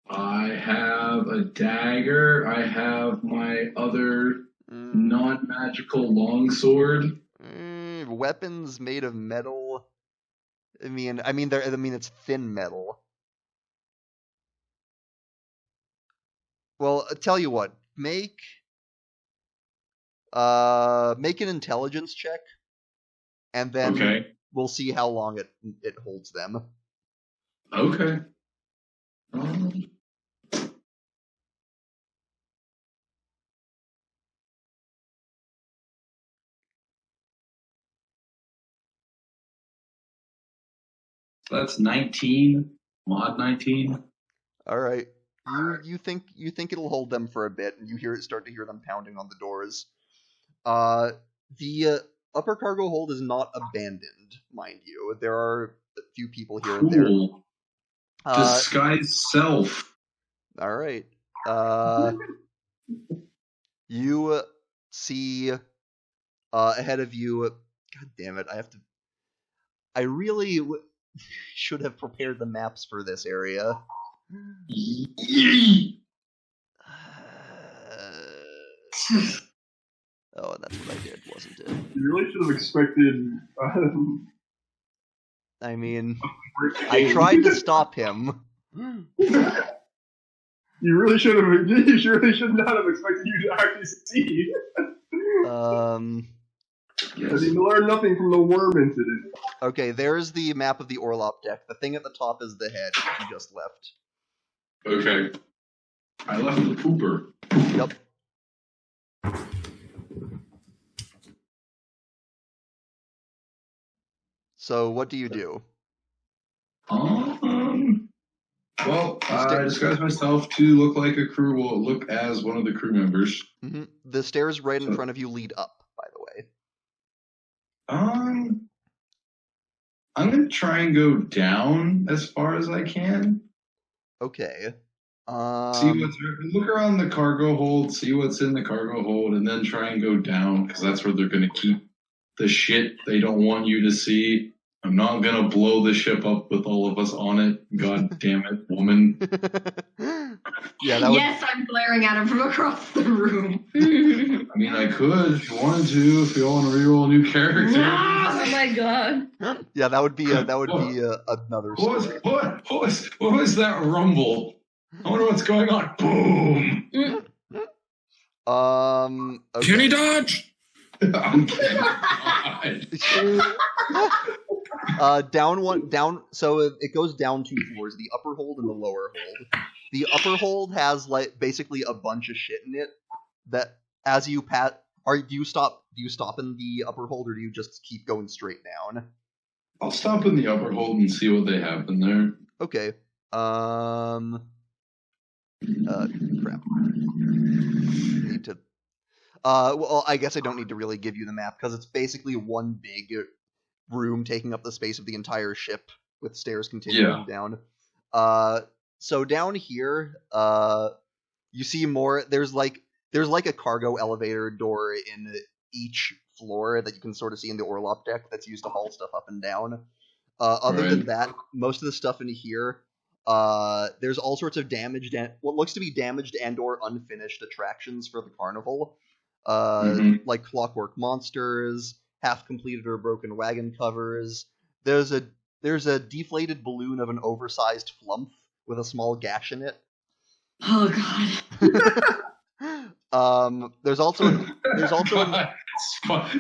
I have a dagger. I have my other non-magical longsword. Weapons made of metal. I mean, it's thin metal. Well, I'll tell you what. Make an intelligence check, and then we'll see how long it holds them. Okay. That's 19. Mod 19. All right. You think it'll hold them for a bit, and you start to hear them pounding on the doors. The upper cargo hold is not abandoned, mind you. There are a few people here and there. Disguise self. All right. You see ahead of you. God damn it! I really should have prepared the maps for this area. Oh, and that's what I did, wasn't it? You really should have expected. I mean, I tried to stop him. You really should have. You really should not have expected you to actually succeed. I mean, to learn nothing from the worm incident. Okay, there's the map of the Orlop deck. The thing at the top is the head, which you just left. Okay. I left the pooper. Yep. So, what do you do? Well, I disguise myself to look like a crew. Will look as one of the crew members. Mm-hmm. The stairs right in front of you lead up, by the way. I'm gonna try and go down as far as I can. Okay. See what's look around the cargo hold, see what's in the cargo hold, and then try and go down because that's where they're gonna keep the shit they don't want you to see. I'm not gonna blow the ship up with all of us on it. God damn it, woman. Yeah, yes, I'm glaring at him from across the room. I mean, I could if you wanted to. If you want to reroll a new character. Oh my god. Yeah, that would be another story. What was that rumble? I wonder what's going on. Boom. Okay. Can he dodge? Down. So it goes down 2 floors: the upper hold and the lower hold. The upper hold has like basically a bunch of shit in it that as you pat. Do you stop in the upper hold, or do you just keep going straight down? I'll stop in the upper hold and see what they have in there. Okay. Crap. Need to. Well, I guess I don't need to really give you the map because it's basically one big room taking up the space of the entire ship with stairs continuing down. So down here, you see more. There's like a cargo elevator door in each floor that you can sort of see in the Orlop deck that's used to haul stuff up and down. Other than that, most of the stuff in here, there's all sorts of damaged and what looks to be damaged and/or unfinished attractions for the carnival, like clockwork monsters, half-completed or broken wagon covers. There's a deflated balloon of an oversized flump with a small gash in it. Oh god. There's also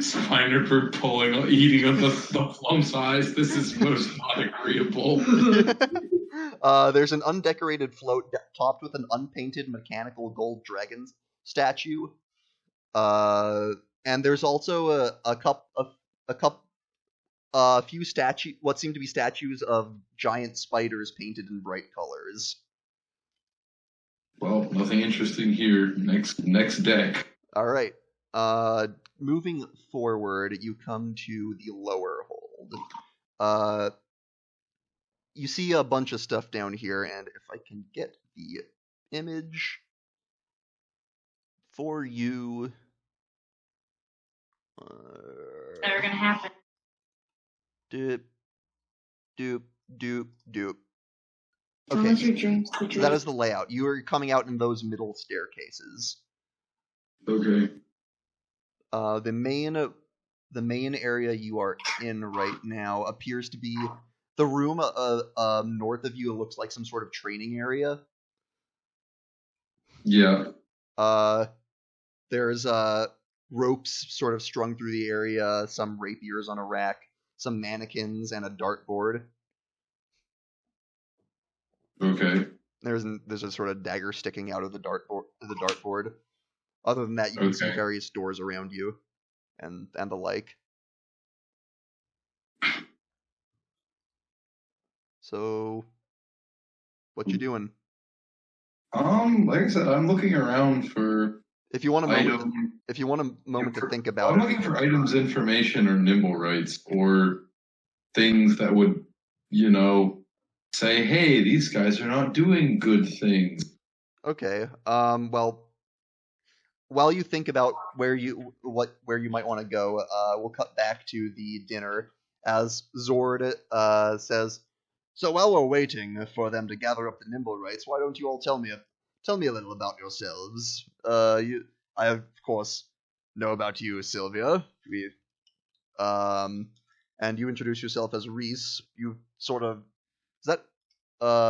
Spiner eating of the flump's eyes. This is most not agreeable. There's an undecorated float topped with an unpainted mechanical gold dragon statue. And there's also a few what seem to be statues of giant spiders painted in bright colors. Well, nothing interesting here. Next deck. All right. Moving forward, you come to the lower hold. You see a bunch of stuff down here, and if I can get the image for you. Never gonna happen. Doop, doop, doop, doop. Okay. Your dreams so that is the layout. You are coming out in those middle staircases. Okay. The main area you are in right now appears to be the room north of you. It looks like some sort of training area. Yeah. There's ropes sort of strung through the area, some rapiers on a rack, some mannequins, and a dartboard. Okay. There's a sort of dagger sticking out of the dartboard. Other than that, you can see various doors around you, and the like. So, what you doing? Like I said, I'm looking around for. If you want a moment to think about I'm looking for items, information, or nimblewrights, or things that would, say, hey, these guys are not doing good things. Okay. Well, while you think about where you might want to go, we'll cut back to the dinner as Zord says, "So while we're waiting for them to gather up the nimblewrights, why don't you all tell me a little about yourselves? I of course know about you, Sylvia. And you introduce yourself as Reese. You sort of is that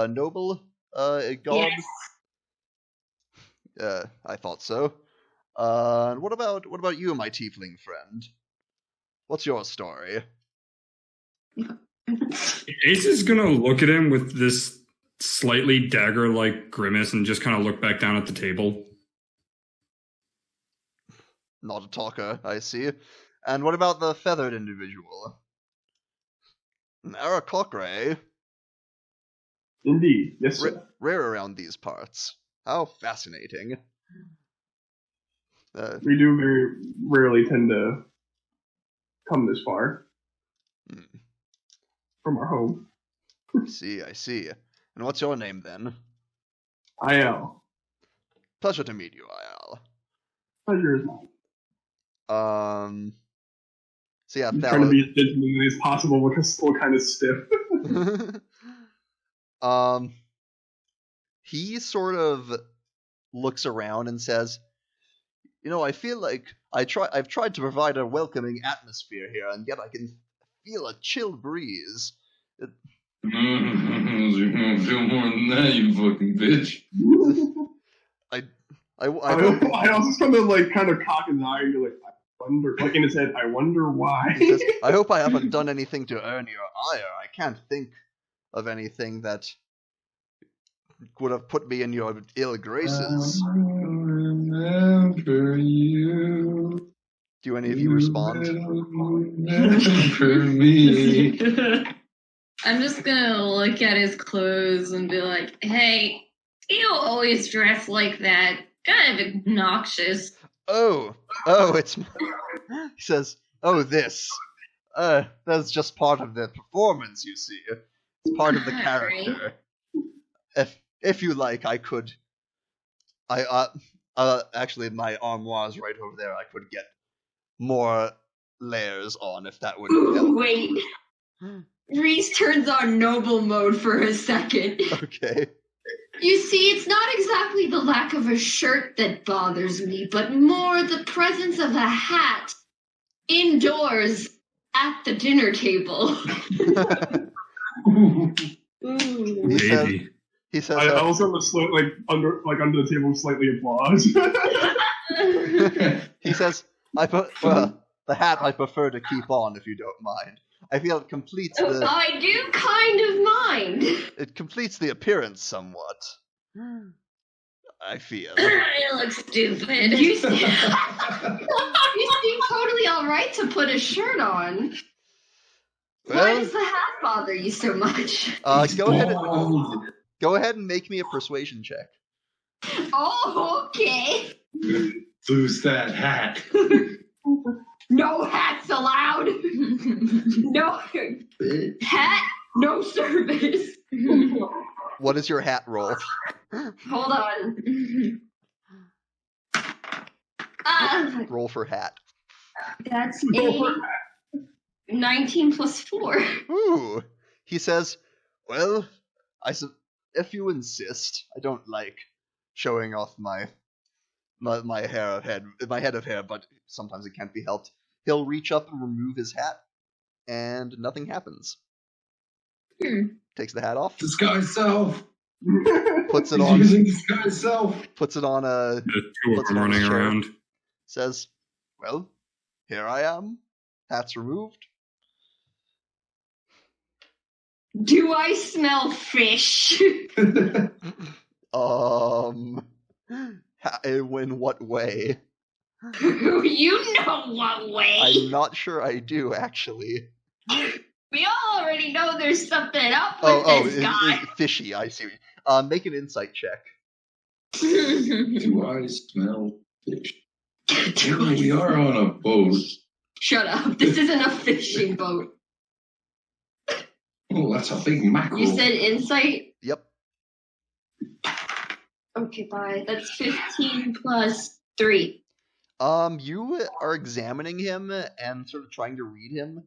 noble god? Yes. I thought so. And what about you, my tiefling friend? What's your story? Ace is gonna look at him with this slightly dagger-like grimace and just kind of look back down at the table. Not a talker, I see. And what about the feathered individual? Aarakocra, Indeed, yes, sir. Rare around these parts. How fascinating. We do very rarely tend to come this far from our home. I see. And what's your name then? IL. Pleasure to meet you, IL. Pleasure is mine. So yeah, I'm trying to be as gentlemanly as possible, which is still kind of stiff. He sort of looks around and says, I feel like I've tried to provide a welcoming atmosphere here, and yet I can feel a chill breeze. You feel more than that, you fucking bitch. I also kind of cock his eye and you're like, I wonder, like in his head, I wonder why. Says, I hope I haven't done anything to earn your ire. I can't think of anything that would have put me in your ill graces. I remember you. Do any of you respond? Remember me. I'm just gonna look at his clothes and be like, hey, you always dress like that. Kind of obnoxious. Oh, it's... He says, this. That's just part of the performance, you see. It's part of the character. If you like, I could... actually, my armoire is right over there. I could get more layers on if that would help. Wait. Reese turns on noble mode for a second. Okay. You see, it's not exactly the lack of a shirt that bothers me, but more the presence of a hat indoors at the dinner table. He says, I also under the table slightly applause. He says, the hat I prefer to keep on if you don't mind. I feel it completes the... I do kind of mind. It completes the appearance somewhat. I feel. You look stupid. You seem totally alright to put a shirt on. Well, why does the hat bother you so much? Go ahead and make me a persuasion check. Oh, okay. Lose that hat. No hats allowed. No hat, no service. What is your hat roll? Hold on. Roll for hat. That's 19 plus 4. Ooh. He says, well, if you insist, I don't like showing off my head of hair, but sometimes it can't be helped. He'll reach up and remove his hat, and nothing happens. Takes the hat off. Disguise self. Puts it on. Using disguise self. Puts it on a. The two of them running around. Says, well, here I am. Hat's removed. Do I smell fish? In what way? You know what way. I'm not sure I do, actually. We all already know there's something up with this guy. Fishy, I see. Make an insight check. Do I smell fish? We are on a boat. Shut up. This isn't a fishing boat. Oh, that's a big mackerel. You said insight? Yep. Okay, bye. That's 15 plus 3. You are examining him and sort of trying to read him.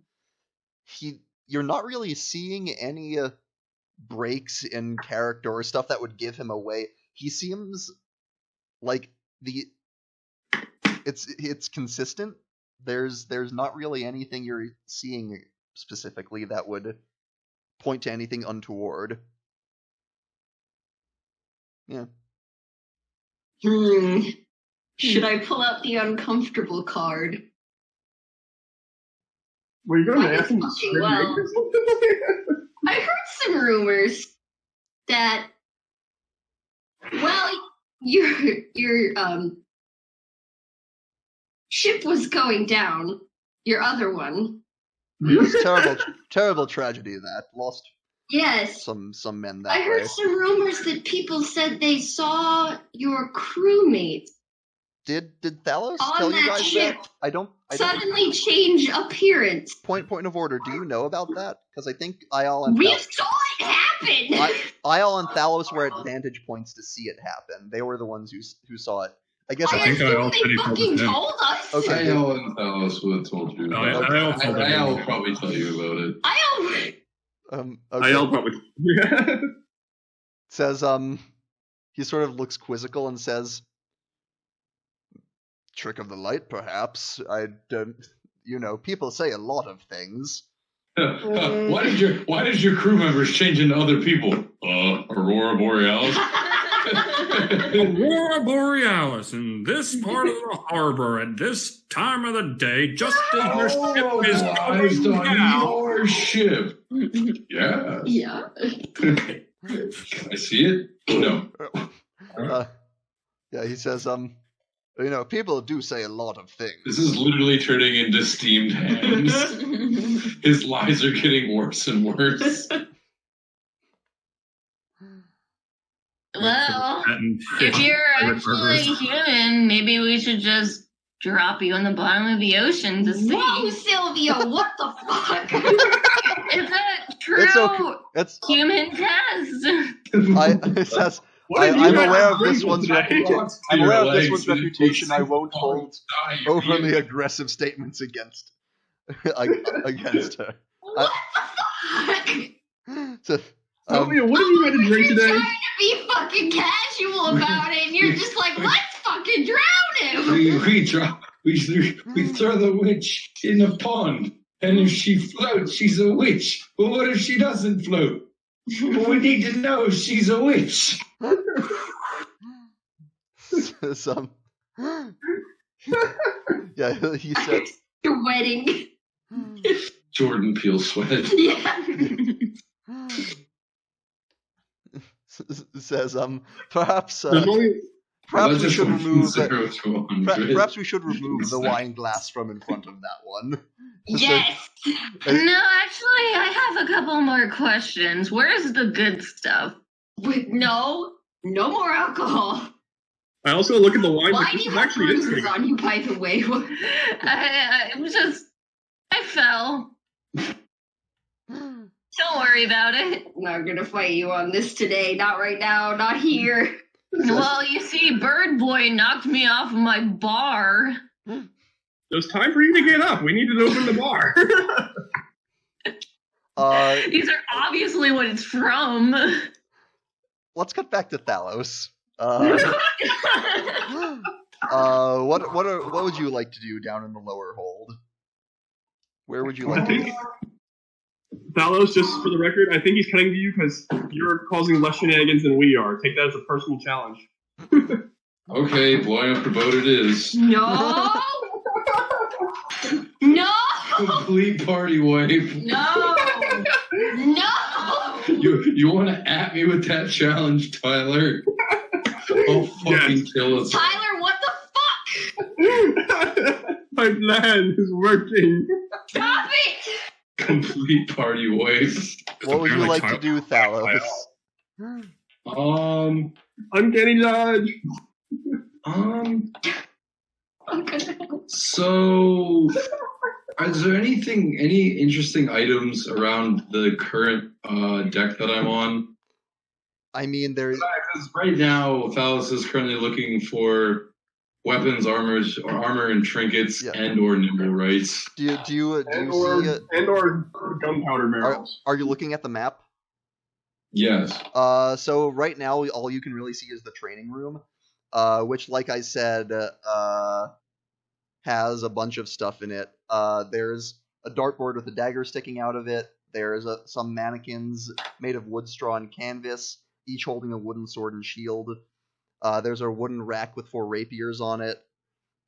You're not really seeing any breaks in character or stuff that would give him away. He seems like it's consistent. There's not really anything you're seeing specifically that would point to anything untoward. Yeah. Should I pull out the uncomfortable card? Were you going to ask him? Well, I heard some rumors that, well, your ship was going down. Your other one. It was terrible tragedy that lost. Yes. Some men that I heard some rumors that people said they saw your crewmates. Did Thalos tell you guys ship that? I don't suddenly change appearance. Point of order. Do you know about that? Because I think Ayal and we saw it happen. Ayal and Thalos were at vantage points to see it happen. They were the ones who saw it. I guess I think Ayal they fucking told us. Okay. Ayal and Thalos would have told you. Ayal will probably tell you about it. Okay. Ayal probably. Says he sort of looks quizzical and says, "Trick of the light, perhaps. I don't. People say a lot of things." Why did your crew members change into other people? Aurora Borealis. Aurora Borealis in this part of the harbor at this time of the day, just as your ship is going down. Your ship. Yeah. Yeah. Can I see it? No. Yeah, he says, people do say a lot of things. This is literally turning into steamed hands. His lies are getting worse and worse. Well, if you're actually human, maybe we should just drop you on the bottom of the ocean to see. Whoa, Sylvia, what the fuck? It's a true human test. I'm aware of this one's reputation. I'm aware of this one's reputation. I won't hold overly aggressive statements against her. What the fuck? So, Sylvia, what have you had to drink today? You're trying to be fucking casual about it, and you're just like, let's fucking drown him. We throw the witch in a pond, and if she floats, she's a witch. But what if she doesn't float? Well, we need to know if she's a witch. Yeah, he said. Your wedding. Jordan Peele sweat. Yeah. Says perhaps we should remove perhaps we should remove the wine glass from in front of that one. Yes. No, actually, I have a couple more questions. Where's the good stuff? No more alcohol. I also look at the wine. Why do you have bruises on you, by the way? I fell. Don't worry about it. I'm not gonna fight you on this today. Not right now. Not here. Well, you see, Bird Boy knocked me off my bar. It was time for you to get up. We needed to open the bar. These are obviously what it's from. Let's cut back to Thalos. What would you like to do down in the lower hold? Where would you like to be? Thalos, just for the record, I think he's cutting to you because you're causing less shenanigans than we are. Take that as a personal challenge. Okay, blowing up the boat it is. No! No! Complete party wipe. No! No! You want to at me with that challenge, Tyler? I'll fucking kill us. Tyler, what the fuck? My plan is working. Stop it! Complete party wipe. What would you like to do, Thalos? Uncanny dodge. So, is there any interesting items around the current deck that I'm on? I mean, there's... Because right now, Thalos is currently looking for weapons, armor, and trinkets, and/or nimblewrights. Do you see it? And/or gunpowder barrels. Are you looking at the map? Yes. So right now, all you can really see is the training room, which, like I said, has a bunch of stuff in it. There's a dartboard with a dagger sticking out of it. There's some mannequins made of wood, straw, and canvas, each holding a wooden sword and shield. There's a wooden rack with 4 rapiers on it,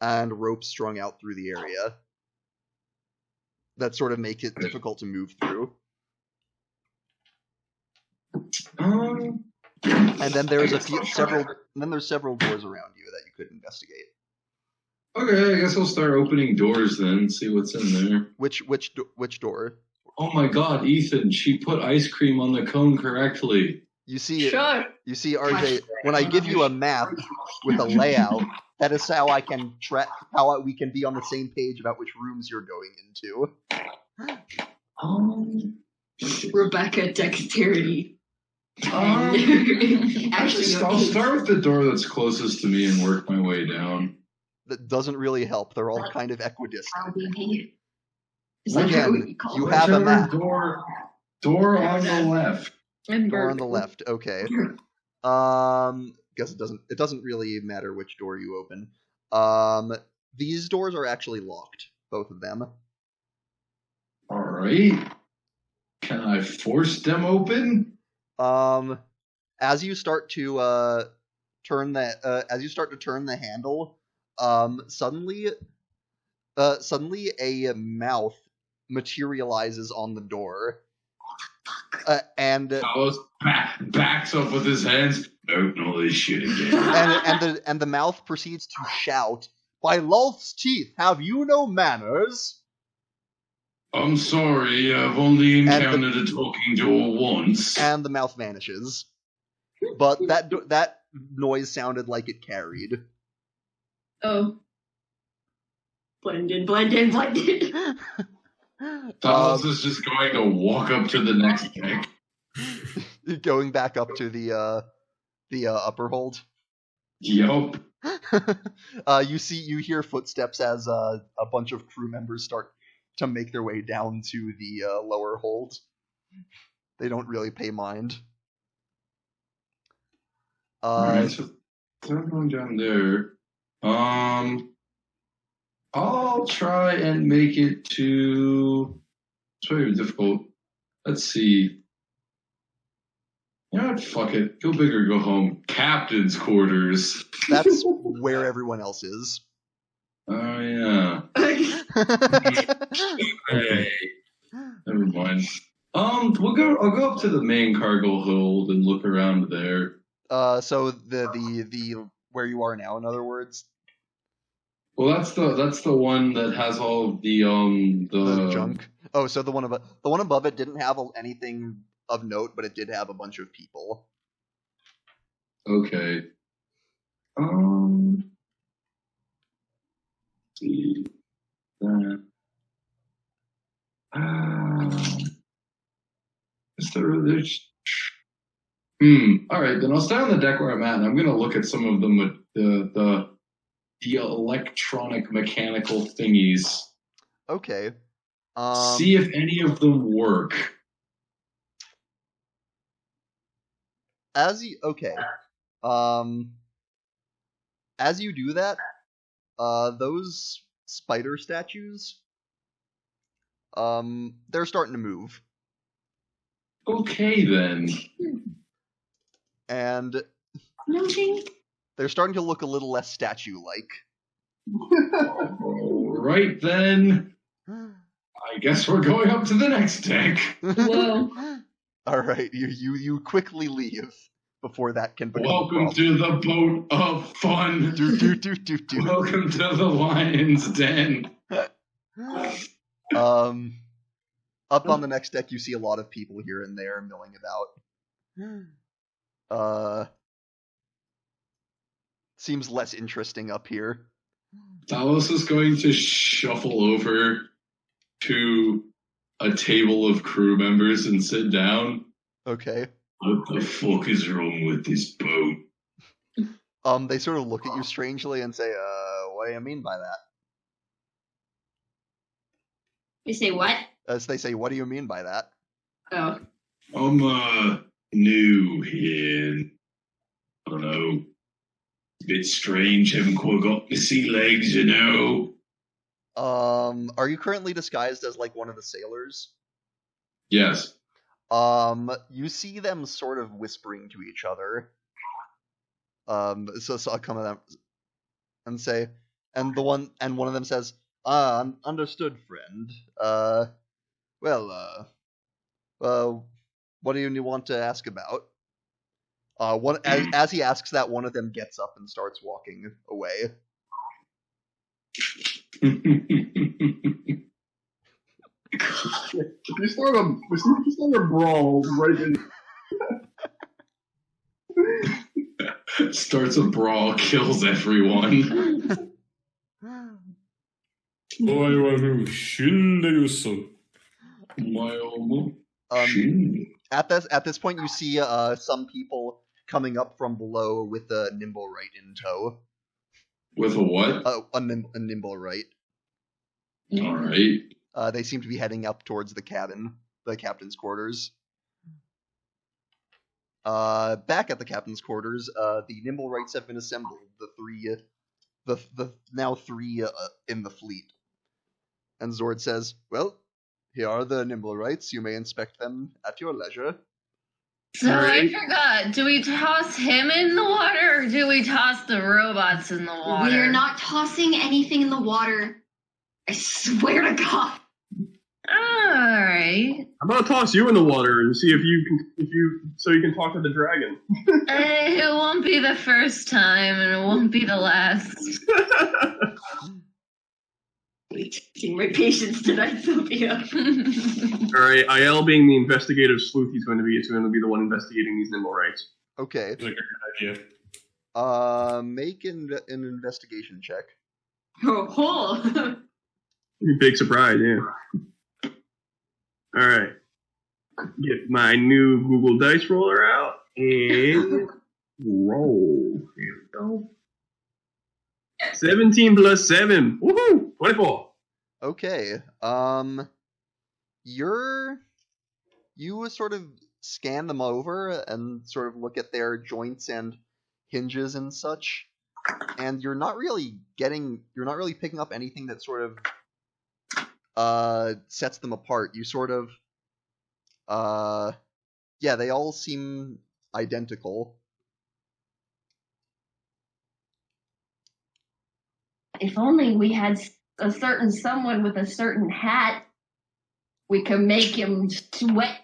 and ropes strung out through the area. that sort of make it difficult to move through. And then there's several doors around you that you could investigate. Okay, I guess I'll start opening doors then, see what's in there. Which door? Oh my god, Ethan, she put ice cream on the cone correctly. You see, Sure. You see, RJ, when I give you a map with a layout, that is how I can track how we can be on the same page about which rooms you're going into. Rebecca dexterity. Actually, Actually, I'll start with the door that's closest to me and work my way down. That doesn't really help. They're all kind of equidistant. It's like Again, you have a map. Door on the left. Door on the left. Okay. Guess it doesn't really matter which door you open. These doors are actually locked, both of them. All right. Can I force them open? As you start to turn the handle, suddenly a mouth materializes on the door. And Carlos backs up with his hands. Don't know this shit again. and the mouth proceeds to shout, "By Lolth's teeth, have you no manners?" I'm sorry, I've only encountered a talking door once. And the mouth vanishes. But that noise sounded like it carried. Oh. Blended. Dallas is just going to walk up to the next deck. Going back up to the upper hold. Yup. You hear footsteps as a bunch of crew members start to make their way down to the lower hold. They don't really pay mind. Alright, so they're going down there. I'll try and make it to... It's very difficult. Let's see. You know what? Fuck it. Go big or go home. Captain's quarters. That's where everyone else is. Oh, yeah. Hey. Never mind. I'll go up to the main cargo hold and look around there. So the where you are now, in other words. Well, that's the one that has all of the junk. Oh, so the one above it didn't have anything of note, but it did have a bunch of people. Okay. See that. Is there all right, then I'll stay on the deck where I'm at, and I'm gonna look at some of the electronic mechanical thingies. Okay. See if any of them work. As you do that, those spider statues, they're starting to move. Okay then. And they're starting to look a little less statue-like. All right then. I guess we're going up to the next deck. Whoa. All right, you quickly leave before that can become Welcome to the boat of fun. Welcome to the lion's den. Up on the next deck, you see a lot of people here and there milling about. Seems less interesting up here. Talos is going to shuffle over to a table of crew members and sit down. Okay. What the fuck is wrong with this boat? They sort of look at you strangely and say, what do you mean by that? You say what? They say, what do you mean by that? Oh. I'm, new here. I don't know. A bit strange, haven't quite got the sea legs, you know. Are you currently disguised as, like, one of the sailors? Yes. You see them sort of whispering to each other. So I'll come to them and say, and one of them says, Understood, friend. What do you want to ask about? As he asks that, one of them gets up and starts walking away. If you start a brawl right in. Starts a brawl, kills everyone. At this point, you see some people coming up from below with a nimblewright in tow. With a what? A nimblewright. All right. They seem to be heading up towards the cabin, the captain's quarters. Back at the captain's quarters, the nimblewrights have been assembled. The now three in the fleet. And Zord says, "Well, here are the nimblewrights. You may inspect them at your leisure." So I forgot. Do we toss him in the water, or do we toss the robots in the water? We're not tossing anything in the water. I swear to God. Alright. I'm gonna toss you in the water and see if you can talk to the dragon. It won't be the first time, and it won't be the last. Wasting my patience tonight, Sophia. Alright, IL being the investigative sleuth he's going to be the one investigating these nimblewrights. Okay. Good idea. Make an investigation check. Oh. Big surprise, yeah. Alright. Get my new Google Dice roller out and roll. Here we go. 17 plus 7. Woohoo! 24. Okay. You sort of scan them over and sort of look at their joints and hinges and such, and you're not really picking up anything that sort of sets them apart. You sort of they all seem identical. If only we had a certain someone with a certain hat, we could make him sweat.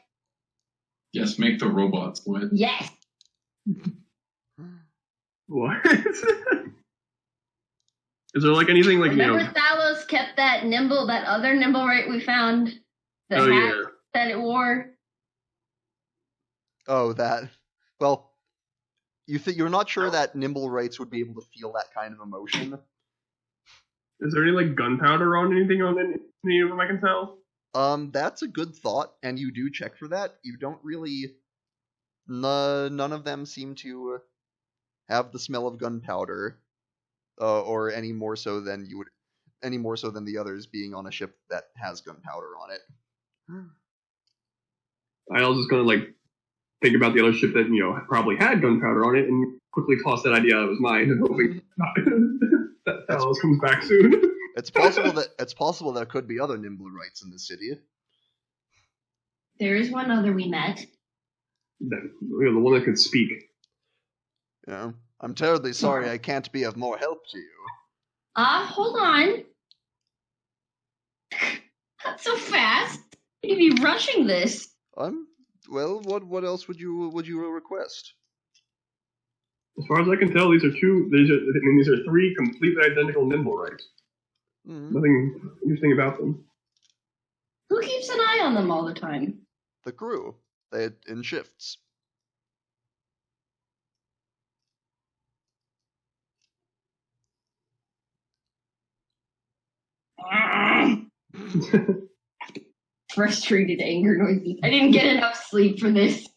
Yes, make the robot sweat. Yes. What? Is there like anything like Remember Thalos kept that other nimblewright we found? The hat that it wore? Oh, that. Well, you're not sure that nimblewrights would be able to feel that kind of emotion. Is there any like gunpowder on anything on any of them I can tell? That's a good thought, and you do check for that. You don't really. None of them seem to have the smell of gunpowder, or any more so than the others being on a ship that has gunpowder on it. I was just gonna like think about the other ship that probably had gunpowder on it, and quickly toss that idea out of his mind, and hoping that Talos comes back soon. It's possible that there could be other nimblewrights in the city. There is one other we met. The one that could speak. Yeah, I'm terribly sorry I can't be of more help to you. Hold on. Not so fast. You'd be rushing this. Well, what else would you request? As far as I can tell, these are three completely identical nimblewrights. Mm-hmm. Nothing interesting about them. Who keeps an eye on them all the time? The crew. They in shifts. Frustrated anger noises. I didn't get enough sleep for this.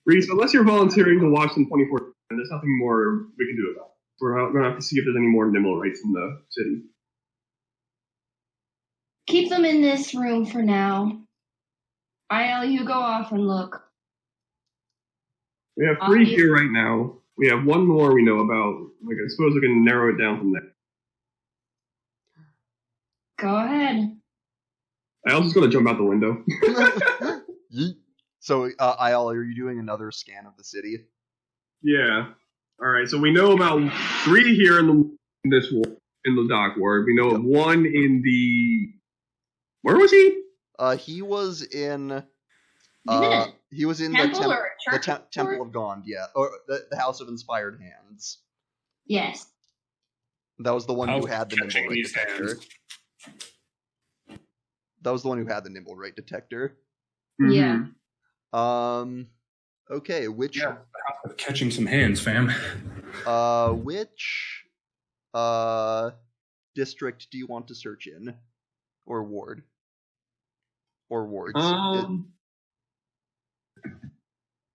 Reese, unless you're volunteering to watch them 24/7, there's nothing more we can do about it. We're going to have to see if there's any more nimblewrights in the city. Keep them in this room for now. IL, you go off and look. We have 3 here right now. We have 1 more we know about. Like, I suppose we can narrow it down from there. Go ahead. I was just going to jump out the window. So, IL, are you doing another scan of the city? Yeah. All right. So we know about 3 here in this wall, in the dock ward. We know of one in the... Where was he? He was in... Temple the Temple of Gond, or the House of Inspired Hands. Yes. That was the one who had the nimblewright detector. That was the one who had the nimblewright detector. Yeah. Okay, which... Yeah, catching some hands, fam. Which district do you want to search in? Or ward? Or wards?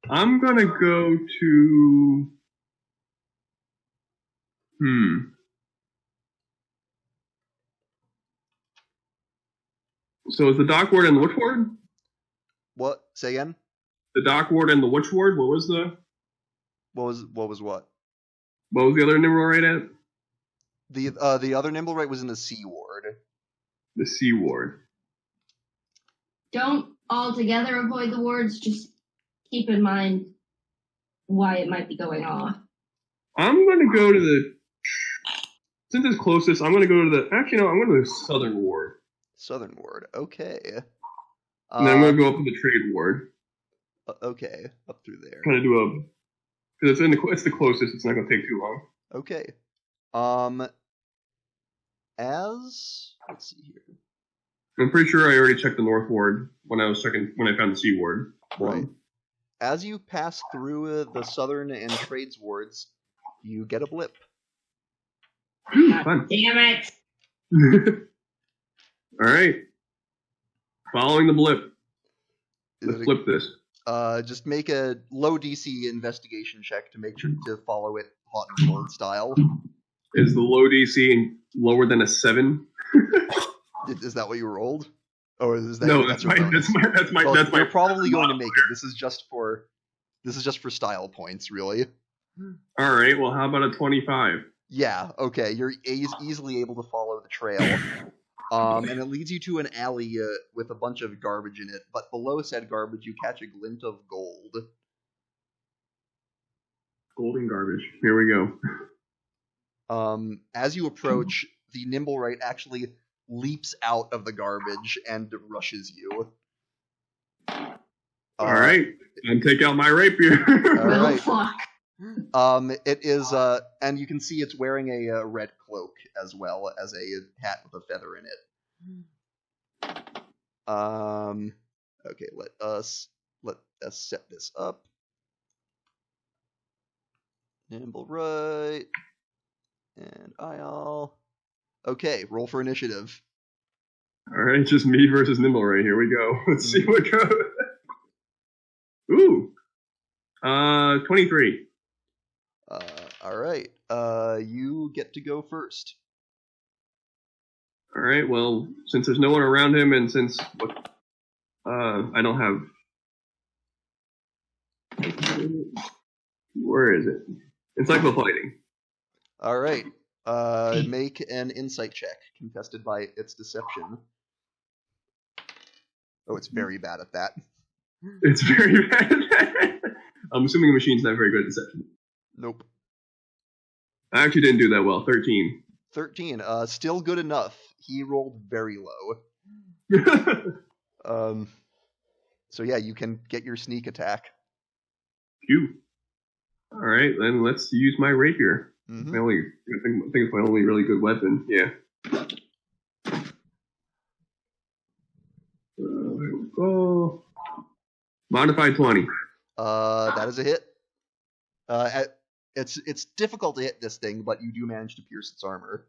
I'm gonna go to... So is the dock ward and the which ward? What? Say again? The dock ward and the which ward? What was the... What was what? What was the other nimblewright at? The other nimblewright was in the C ward. The C ward. Don't altogether avoid the wards, just keep in mind why it might be going off. I'm going to go to the... Since it's closest, I'm going to go to the... Actually, no, I'm going to the southern ward. Southern ward, okay. And then I'm going to go up to the trade ward. Okay, up through there. Kind of do a... Because it's the closest, it's not going to take too long. Okay. Let's see here. I'm pretty sure I already checked the north ward when I found the C ward. Right. As you pass through the southern and trades wards, you get a blip. Fun. Damn it! Alright. Following the blip. Let's flip this. Just make a low DC investigation check to make sure to follow it hot and cold style. Is the low DC lower than a 7? Is that what you rolled? Or is that no? That's my. You're probably going to make it. This is just for style points, really. All right. Well, how about a 25? Yeah. Okay. You're easily able to follow the trail. And it leads you to an alley with a bunch of garbage in it. But below said garbage, you catch a glint of gold. Golden garbage. Here we go. As you approach, the nimblewright actually leaps out of the garbage and rushes you. All right. And take out my rapier. All right. Fuck. It is, and you can see it's wearing a red cloak as well as a hat with a feather in it. Okay, let us set this up. Nimblewright and I'll. Okay, roll for initiative. All right, just me versus nimblewright. Here we go. Let's see what goes. Ooh, 23. All right. You get to go first. All right. Well, since there's no one around him, and since I don't have, where is it? Encyclopediting. All right. Make an insight check, contested by its deception. Oh, it's very bad at that. It's very bad at that. I'm assuming the machine's not very good at deception. Nope. I actually didn't do that well. 13. 13. Still good enough. He rolled very low. So yeah, you can get your sneak attack. Phew. All right, then let's use my rapier. Mm-hmm. I think it's my only really good weapon. Yeah. There we go. Modified 20. That is a hit. It's difficult to hit this thing, but you do manage to pierce its armor.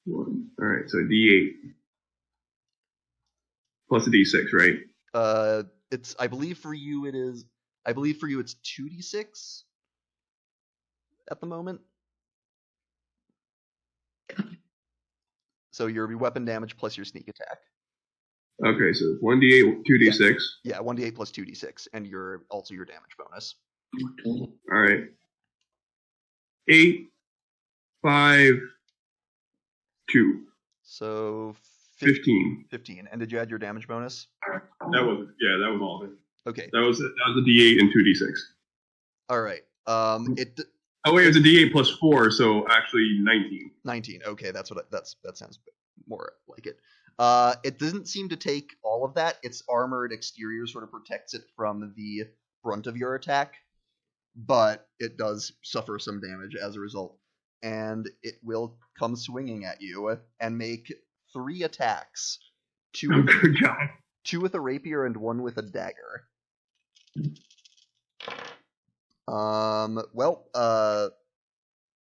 1. All right, so D8 plus a D6, right? I believe for you it's 2d6 at the moment. So your weapon damage plus your sneak attack. Okay, so 1d8, 2d6. Yeah, 1d8 plus 2d6, and your damage bonus. All right. 8, 5, 2. So 15. 15. And did you add your damage bonus? That was all of it. Okay. That was a D8 and 2d6. All right. Oh wait, it's a D8 plus 4, so actually 19. 19. Okay, that sounds more like it. It doesn't seem to take all of that. Its armored exterior sort of protects it from the brunt of your attack, but it does suffer some damage as a result. And it will come swinging at you and make 3 attacks. Good job. 2 with a rapier and 1 with a dagger.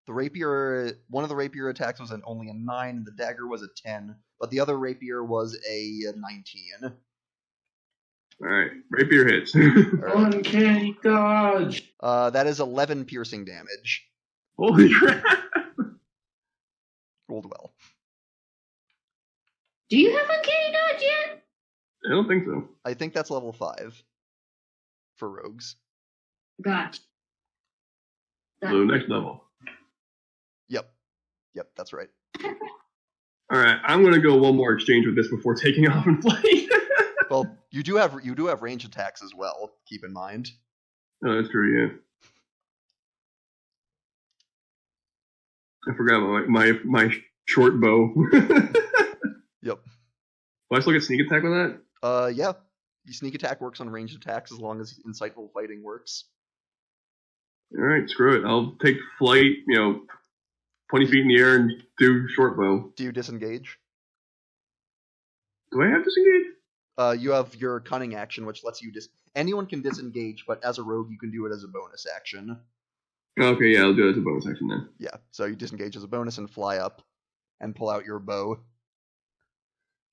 The rapier, one of the rapier attacks was only a 9, and the dagger was a 10, but the other rapier was a 19. Alright, rapier hits. Uncanny dodge. That is 11 piercing damage. Holy crap! Rolled well. Do you have uncanny dodge yet? I don't think so. I think that's level 5 for rogues. Gotcha. So next level. Yep, that's right. Alright, I'm gonna go one more exchange with this before taking off and flight. Well, you do have range attacks as well, keep in mind. Oh, that's true, yeah. I forgot about my short bow. Yep. Do I still get sneak attack with that? Yeah. The sneak attack works on ranged attacks as long as insightful fighting works. Alright, screw it. I'll take flight, 20 feet in the air and do short bow. Do you disengage? Do I have disengage? You have your cunning action, which lets you anyone can disengage, but as a rogue, you can do it as a bonus action. Okay, yeah, I'll do it as a bonus action then. Yeah, so you disengage as a bonus and fly up and pull out your bow.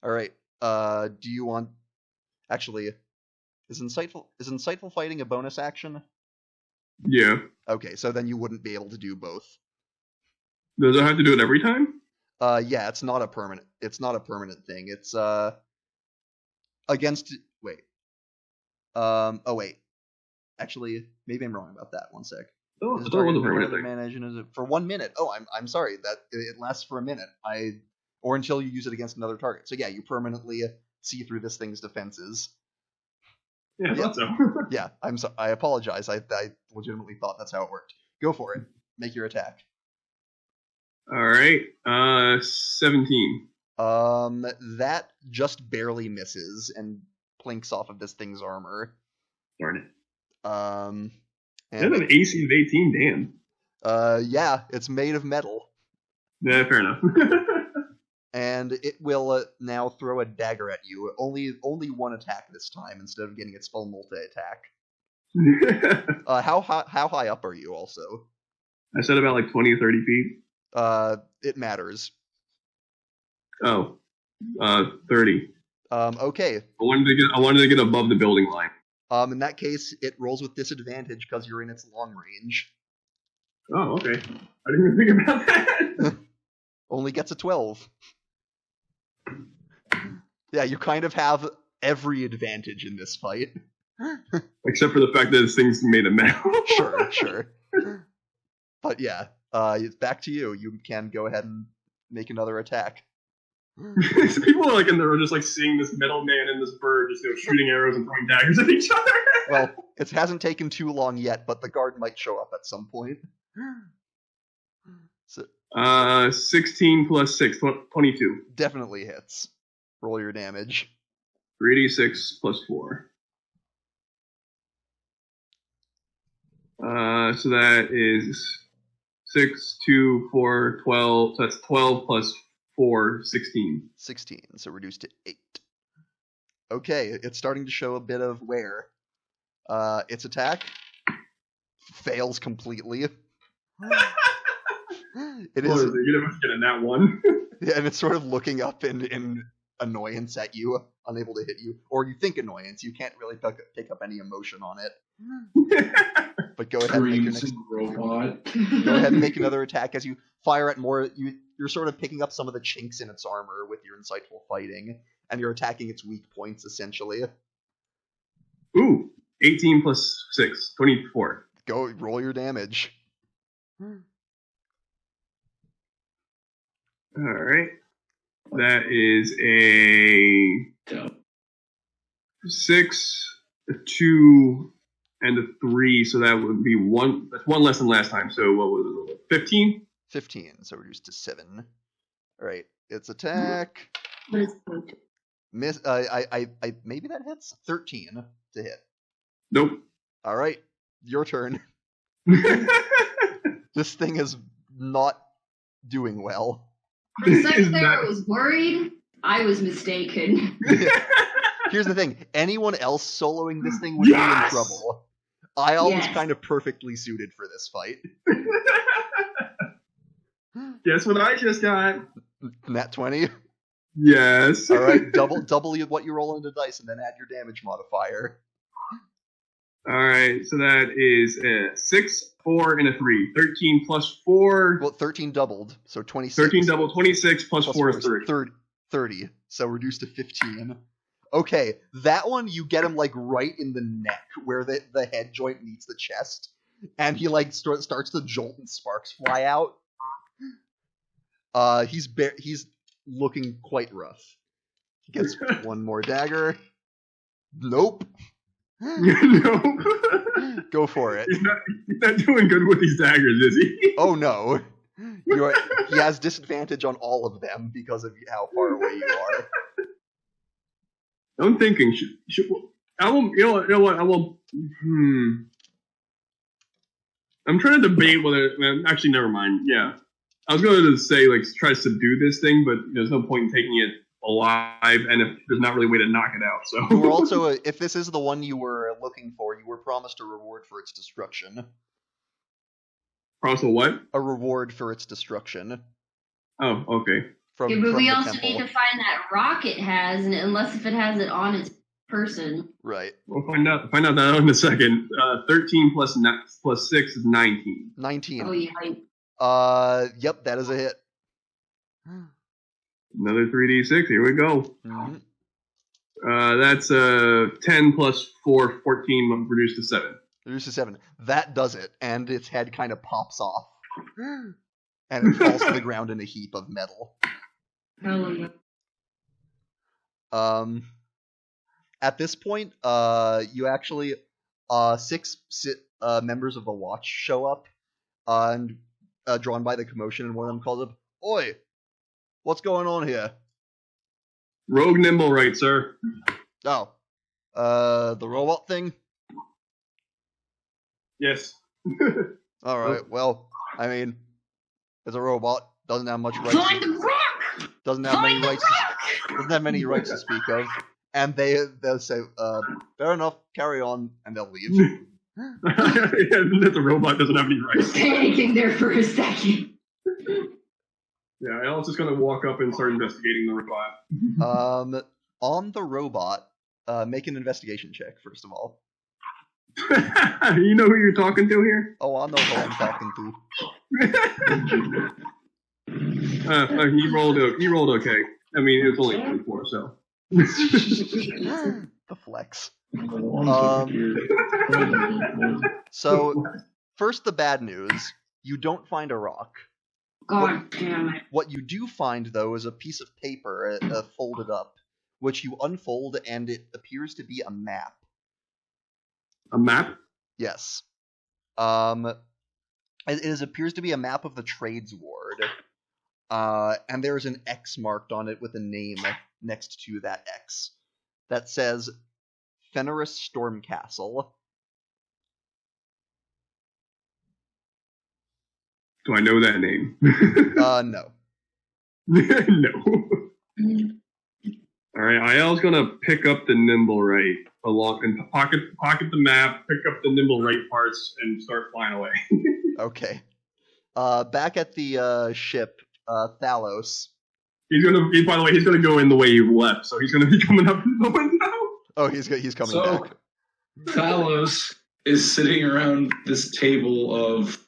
Alright, do you want... Actually, is insightful fighting a bonus action? Yeah. Okay, so then you wouldn't be able to do both. Does I have to do it every time? Yeah, it's not a permanent thing. It's against wait. Actually, maybe I'm wrong about that. One sec. Oh, I thought it was a permanent thing. Manage for 1 minute. Oh, I'm sorry. That it lasts for a minute. Or until you use it against another target. So yeah, you permanently see through this thing's defenses. Yeah, I thought so. Yeah, I apologize. I legitimately thought that's how it worked. Go for it. Make your attack. Alright, 17. That just barely misses and plinks off of this thing's armor. Darn it. And That's an AC of 18, damn. Yeah, it's made of metal. Yeah, fair enough. And it will now throw a dagger at you. Only 1 attack this time instead of getting its full multi-attack. How high up are you also? I said about like 20 or 30 feet. It matters. Oh, 30. Okay. I wanted to get above the building line. In that case, it rolls with disadvantage because you're in its long range. Oh, okay. I didn't even think about that. Only gets a 12. Yeah, you kind of have every advantage in this fight. Except for the fact that this thing's made of metal. Sure. But yeah, it's back to you. You can go ahead and make another attack. People are just seeing this metal man and this bird just shooting arrows and throwing daggers at each other. Well, it hasn't taken too long yet, but the guard might show up at some point. So, 16 plus 6, 22. Definitely hits. Roll your damage. 3d6 plus 4. So that is 6, 2, 4, 12. So that's 12 plus 4, 16. 16, so reduced to 8. Okay, it's starting to show a bit of wear. Its attack fails completely. It is. You're gonna get a nat 1. Yeah, and it's sort of looking up in annoyance at you, unable to hit you, or you think annoyance. You can't really pick up any emotion on it. But go ahead and make your next robot. Go ahead and make another attack as you fire at more. You're sort of picking up some of the chinks in its armor with your insightful fighting, and you're attacking its weak points essentially. Ooh, 18 plus 6, 24. Go roll your damage. All right, that is a 6, a 2, and a 3, so that would be 1. That's 1 less than last time. So what was it? 15? 15, so reduced to 7. All right, its attack. What is it? Miss. I maybe that hits 13 to hit. Nope. All right, your turn. This thing is not doing well. For a second there, I was worried. I was mistaken. Here's the thing: anyone else soloing this thing would be in trouble. Isle is kind of perfectly suited for this fight. Guess what I just got? Nat 20. Yes. All right, double what you roll on the dice, and then add your damage modifier. All right, so that is 6, 4, and a 3. 13 plus 4. Well, 13 doubled, so 26. 13 doubled, 26 plus 4 is 30. 30, so reduced to 15. Okay, that one you get him like right in the neck, where the head joint meets the chest, and he like starts to jolt and sparks fly out. He's looking quite rough. He gets one more dagger. Nope. No. Go for it. He's not doing good with these daggers, is he? Oh no. He has disadvantage on all of them because of how far away you are. I'm thinking, I won't, you know what, I won't, I'm trying to debate whether, actually, never mind, yeah. I was going to say, like, try to subdue this thing, but there's no point in taking it alive, and if there's not really a way to knock it out, so. You were also, if this is the one you were looking for, you were promised a reward for its destruction. Promised a what? A reward for its destruction. Oh, okay. But we also need to find that rock it has, and unless if it has it on its person. Right. We'll find out that out in a second. 13 plus 6 is 19. 19. Oh, yeah. Yep, that is a hit. Another 3d6. Here we go. Mm-hmm. That's 10 plus 4, 14, reduced to 7. Reduced to 7. That does it, and its head kind of pops off. And it falls to the ground in a heap of metal. At this point, you actually, 6 members of the watch show up, and drawn by the commotion, and one of them calls up, "Oi, what's going on here?" Rogue nimblewright, sir. Oh, the robot thing? Yes. All right. Well, I mean, it's a robot. Doesn't have much rights. Find the rock! Doesn't have many rights. Doesn't have many rights to speak of. And they'll say, "Fair enough. Carry on," and they'll leave. Yeah, the robot doesn't have any rights. Panicking there for a second. Yeah, Alice is going to walk up and start investigating the robot. On the robot, make an investigation check first of all. You know who you're talking to here? Oh, I know who I'm talking to. He rolled okay. I mean, it was only 24, so. The flex. So, first the bad news. You don't find a rock. God damn it. What you do find, though, is a piece of paper folded up, which you unfold, and it appears to be a map. A map? Yes. It appears to be a map of the Trades Ward. And there's an X marked on it with a name next to that X that says Fenris Stormcastle. Do I know that name? No. No. All right, Iel's gonna pick up the nimblewright and pocket the map, pick up the nimblewright parts, and start flying away. Okay. Back at the ship, Thalos. By the way, he's gonna go in the way you left, so he's gonna be coming up the window. Oh, he's coming back. Thalos is sitting around this table of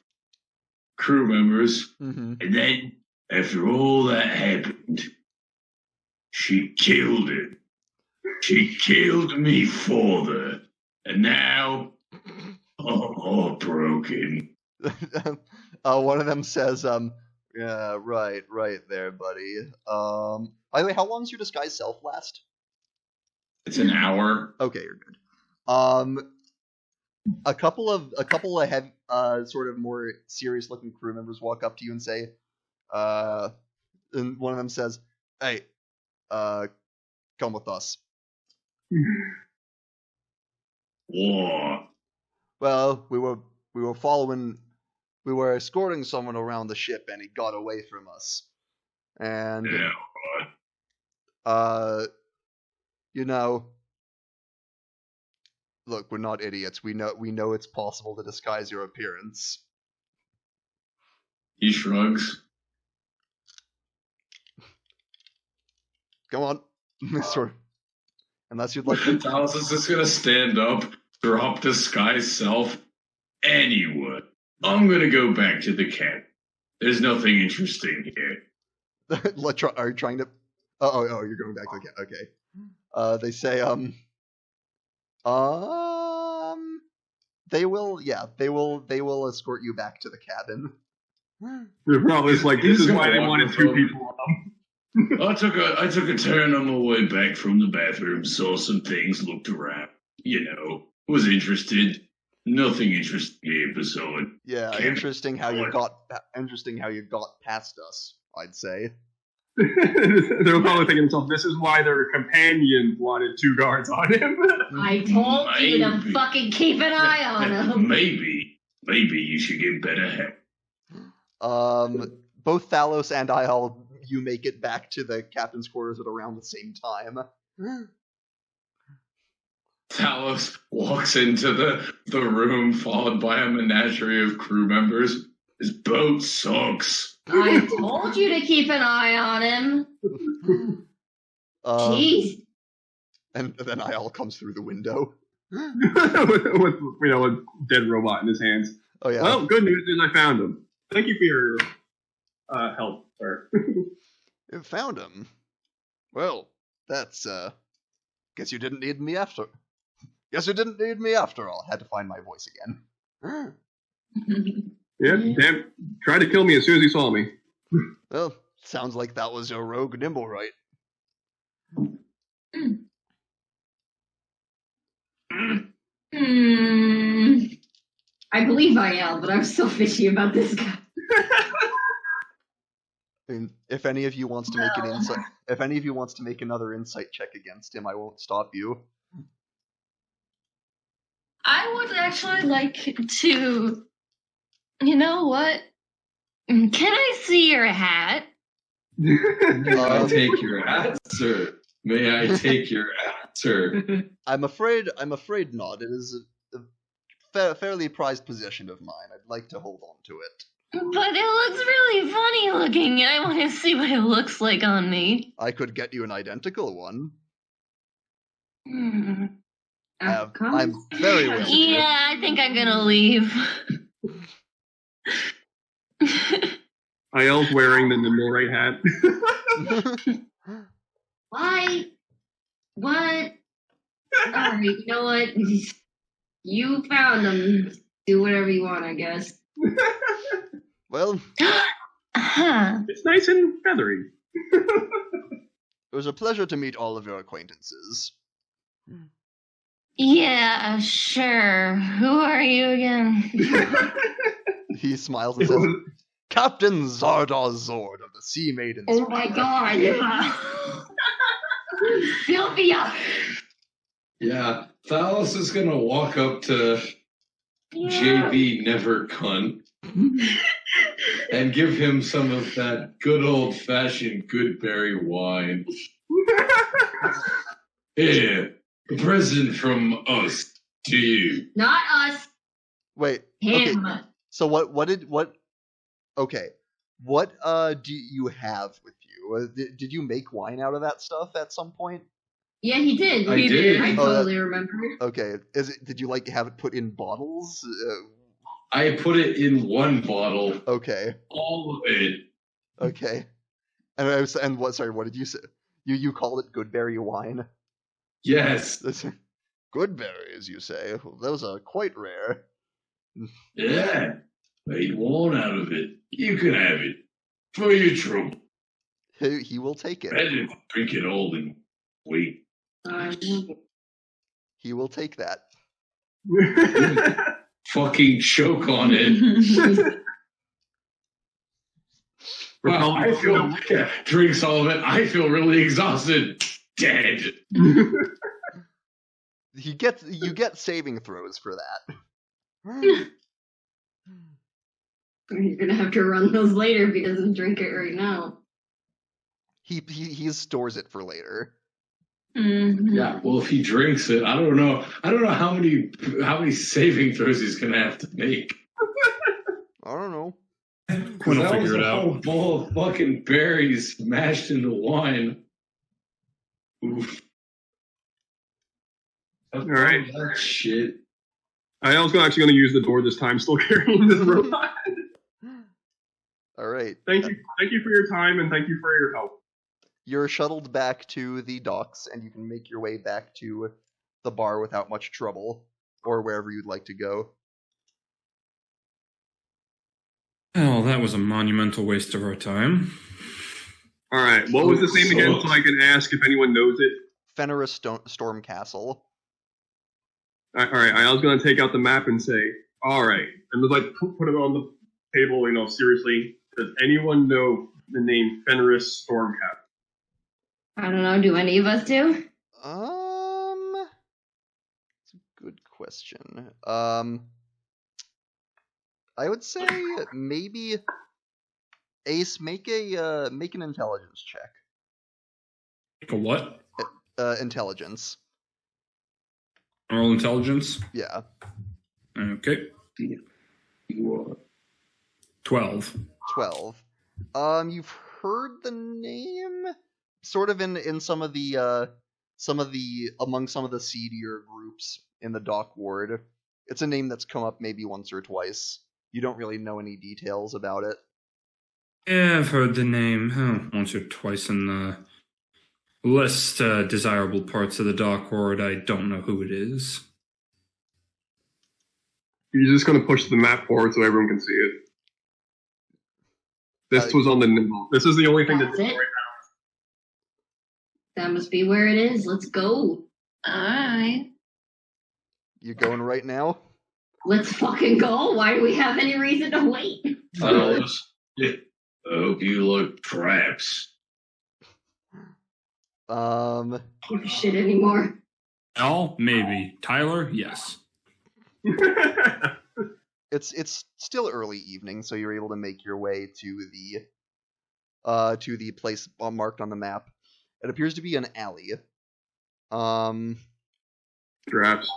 crew members, and then after all that happened, she killed him. She killed me father, and now all broken. One of them says, yeah, right there, buddy. By the way, how long does your disguise self last? It's an hour. Okay, you're good. A couple of heavy, sort of more serious looking crew members walk up to you and say, and one of them says, "Hey, come with us." What? Well, we were escorting someone around the ship, and he got away from us. And Yeah. Look, we're not idiots. We know it's possible to disguise your appearance. He shrugs. Come on, unless you'd like to. Dallas is just gonna stand up, drop disguise self. Anyway, I'm gonna go back to the camp. There's nothing interesting here. Are you trying to? Oh, you're going back to the camp. Okay. They say, they will escort you back to the cabin. They're probably like, this is why they wanted 2 people. I took a turn on my way back from the bathroom, saw some things, looked around, was interested. Nothing interesting here beside. Yeah, interesting how you got past us, I'd say. They're probably thinking to themselves, this is why their companion wanted 2 guards on him. I told you to fucking keep an eye on him. Maybe you should get better help. Both Thalos and Ayal, you make it back to the captain's quarters at around the same time. Talos walks into the room, followed by a menagerie of crew members. His boat sucks. I told you to keep an eye on him. Jeez. And then Ayal comes through the window. with a dead robot in his hands. Oh yeah. Well, good news is I found him. Thank you for your help, sir. You found him? Well, that's guess you didn't need me after. Guess you didn't need me after all. Had to find my voice again. Yeah, damn. Tried to kill me as soon as he saw me. Well, sounds like that was your rogue nimblewright. I believe I am, but I'm still fishy about this guy. I mean, if any of you wants to make another insight check against him, I won't stop you. I would actually like to. You know what? Can I see your hat? May I take your hat, sir? May I take your hat, sir? I'm afraid not. It is a fairly prized possession of mine. I'd like to hold on to it. But it looks really funny looking, and I want to see what it looks like on me. I could get you an identical one. I'm very willing. Yeah, I think I'm gonna leave. Ayel's wearing the nimblewright hat. Why? What? Alright, you know what? You found them. Do whatever you want, I guess. Well, it's nice and feathery. It was a pleasure to meet all of your acquaintances. Yeah, sure. Who are you again? He smiles and says, Captain Zardoz Zord of the Sea Maiden. Oh my god! Sylvia! Yeah, Thalos is gonna walk up to JB Nevercunt and give him some of that good old-fashioned Goodberry wine. Here, a present from us to you. Not us. Wait. Him. Okay. So what do you have with you? Did you make wine out of that stuff at some point? Yeah, he did. I did. I totally remember. Okay. Did you have it put in bottles? I put it in one bottle. Okay. All of it. Okay. And what did you say? You called it Goodberry wine? Yes. Good berries, you say? Well, those are quite rare. Yeah. Made wine out of it. You can have it. For your trouble. He will take it. Better drink it all and wait. He will take that. Fucking choke on it. Wow, I feel drinks all of it. I feel really exhausted. Dead. You get saving throws for that. You're gonna have to run those later if he doesn't drink it right now. He stores it for later. Mm-hmm. Yeah, well, if he drinks it, I don't know how many saving throws he's gonna have to make. I don't know. Quinn will figure it out. A whole bowl of fucking berries mashed into wine. Oof. All right. That shit. I was actually going to use the door this time, still carrying this robot. All right. Thank you for your time, and thank you for your help. You're shuttled back to the docks, and you can make your way back to the bar without much trouble, or wherever you'd like to go. Oh, that was a monumental waste of our time. All right, what was the name again, so I can ask if anyone knows it? Fenris Storm Castle. All right, I was going to take out the map and say, all right, and was like put it on the table, seriously. Does anyone know the name Fenris Storm Castle? I don't know. Do any of us do? That's a good question. I would say maybe Ace, make an intelligence check. A what? Intelligence. Roll intelligence? Yeah. Okay. 12. 12. You've heard the name sort of in some of the among some of the seedier groups in the dock ward. It's a name that's come up maybe once or twice. You don't really know any details about it. Yeah, I've heard the name once or twice in the less desirable parts of the dock ward. I don't know who it is. You're just going to push the map forward so everyone can see it. This was on the nimble. This is the only thing that's right now. That must be where it is. Let's go. Alright. You going right now? Let's fucking go. Why do we have any reason to wait? Fellas, I hope you look traps. Give a shit anymore. Al, maybe. Tyler, yes. It's still early evening, so you're able to make your way to the place marked on the map. It appears to be an alley. Traps.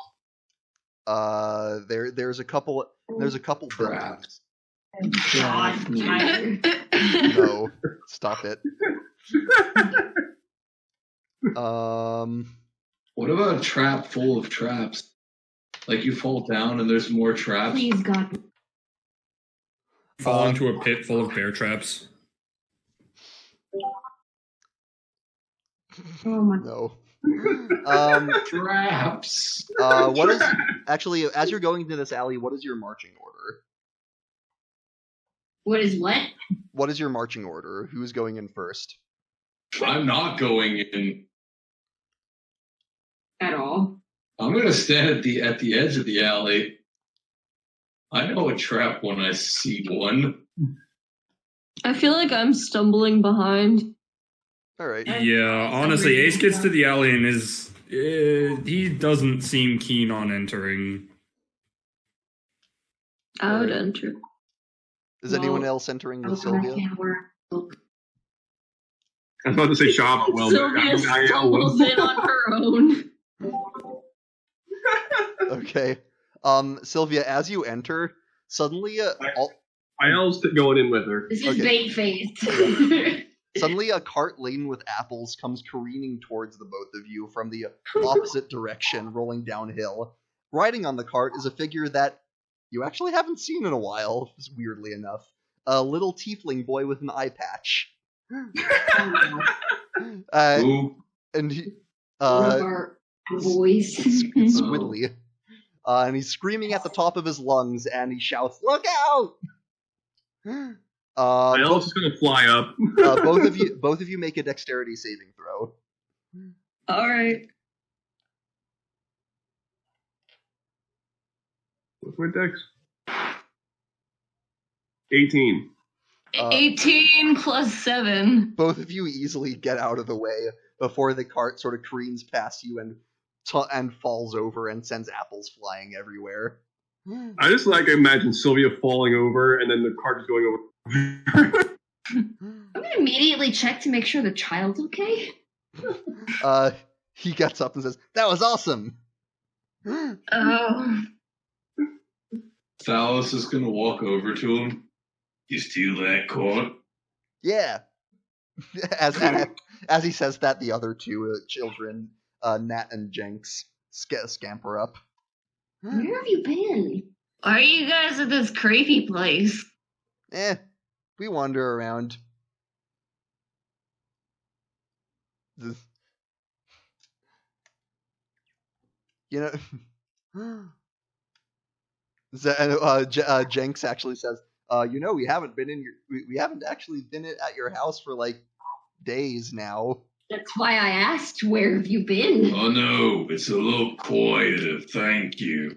There's a couple buildings. God, Tyler. No, stop it. What about a trap full of traps? Like you fall down and there's more traps. Please, God. Fall into a pit full of bear traps. Oh my. No. Traps. What is actually as you're going into this alley? What is your marching order? What is what? What is your marching order? Who's going in first? I'm not going in At all. I'm gonna stand at the edge of the alley. I know a trap when I see one. I feel like I'm stumbling behind. All right. Yeah, honestly, Ace gets to the alley and he doesn't seem keen on entering. I would enter. Is anyone else entering with Sylvia? I was about to say shop. Well, Sylvia stumbles in on her own. Okay. Sylvia, as you enter, suddenly I'll going in with her. This is bait face. Suddenly a cart laden with apples comes careening towards the both of you from the opposite direction, rolling downhill. Riding on the cart is a figure that you actually haven't seen in a while, weirdly enough. A little tiefling boy with an eye patch. And he, our boys. Squiddly. And he's screaming at the top of his lungs, and he shouts, "Look out!" Else is going to fly up. both of you make a dexterity saving throw. All right. What's my dex? 18. 18 plus 7. Both of you easily get out of the way before the cart sort of careens past you and falls over and sends apples flying everywhere. I just imagine Sylvia falling over and then the cart just going over. I'm gonna immediately check to make sure the child's okay. He gets up and says, "That was awesome." Oh. Thalos is gonna walk over to him. You steal that cart? Yeah. As he says that, the other two children, Nat and Jenks, scamper up. Where have you been? Why are you guys at this creepy place? We wander around. You know, Jenks actually says, we haven't actually been at your house for like days now. That's why I asked, where have you been? Oh no, it's a little quieter, thank you.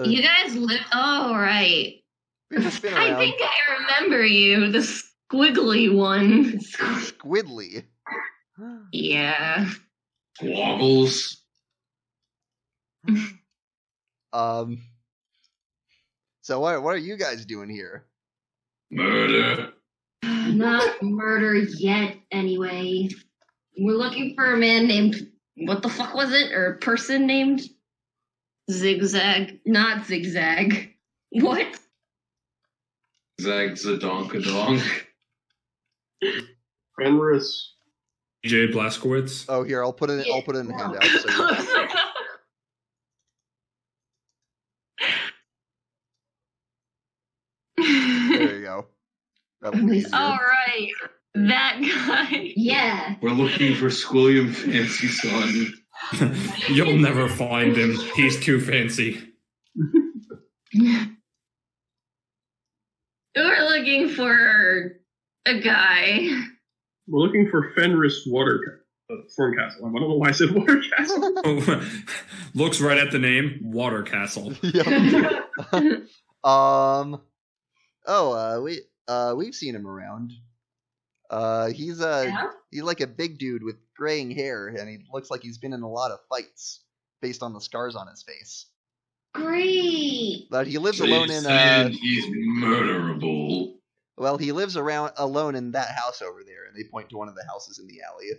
You guys live. Oh, right. We've just been around. I think I remember you, the squiggly one. Squidly. Yeah. Squaggles. So what are you guys doing here? Murder. Not murder yet, anyway. We're looking for a man named, what the fuck was it? Or a person named? Zigzag. Not Zigzag. What? Zagzadonkadonk. Fenris. DJ Blaskowitz. Oh, here, I'll put it in the handout. So there you go. That'll be easier. All right. That guy. Yeah. We're looking for Squilliam Fancy Son. You'll never find him. He's too fancy. We're looking for a guy. We're looking for Fenris Stormcastle. I don't know why I said Water Castle. Looks right at the name, Water Castle. We've seen him around. He's like a big dude with graying hair, and he looks like he's been in a lot of fights based on the scars on his face. Great. But he lives So alone in he's murderable. Well, he lives alone in that house over there, and they point to one of the houses in the alley.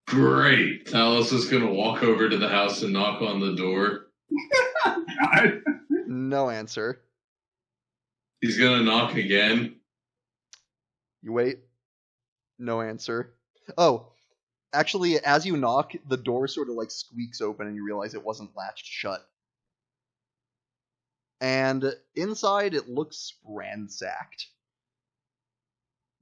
Great. Thalos is gonna walk over to the house and knock on the door. God. No answer. He's gonna knock again. You wait. No answer. Oh, actually, as you knock, the door sort of like squeaks open, and you realize it wasn't latched shut. And inside, it looks ransacked.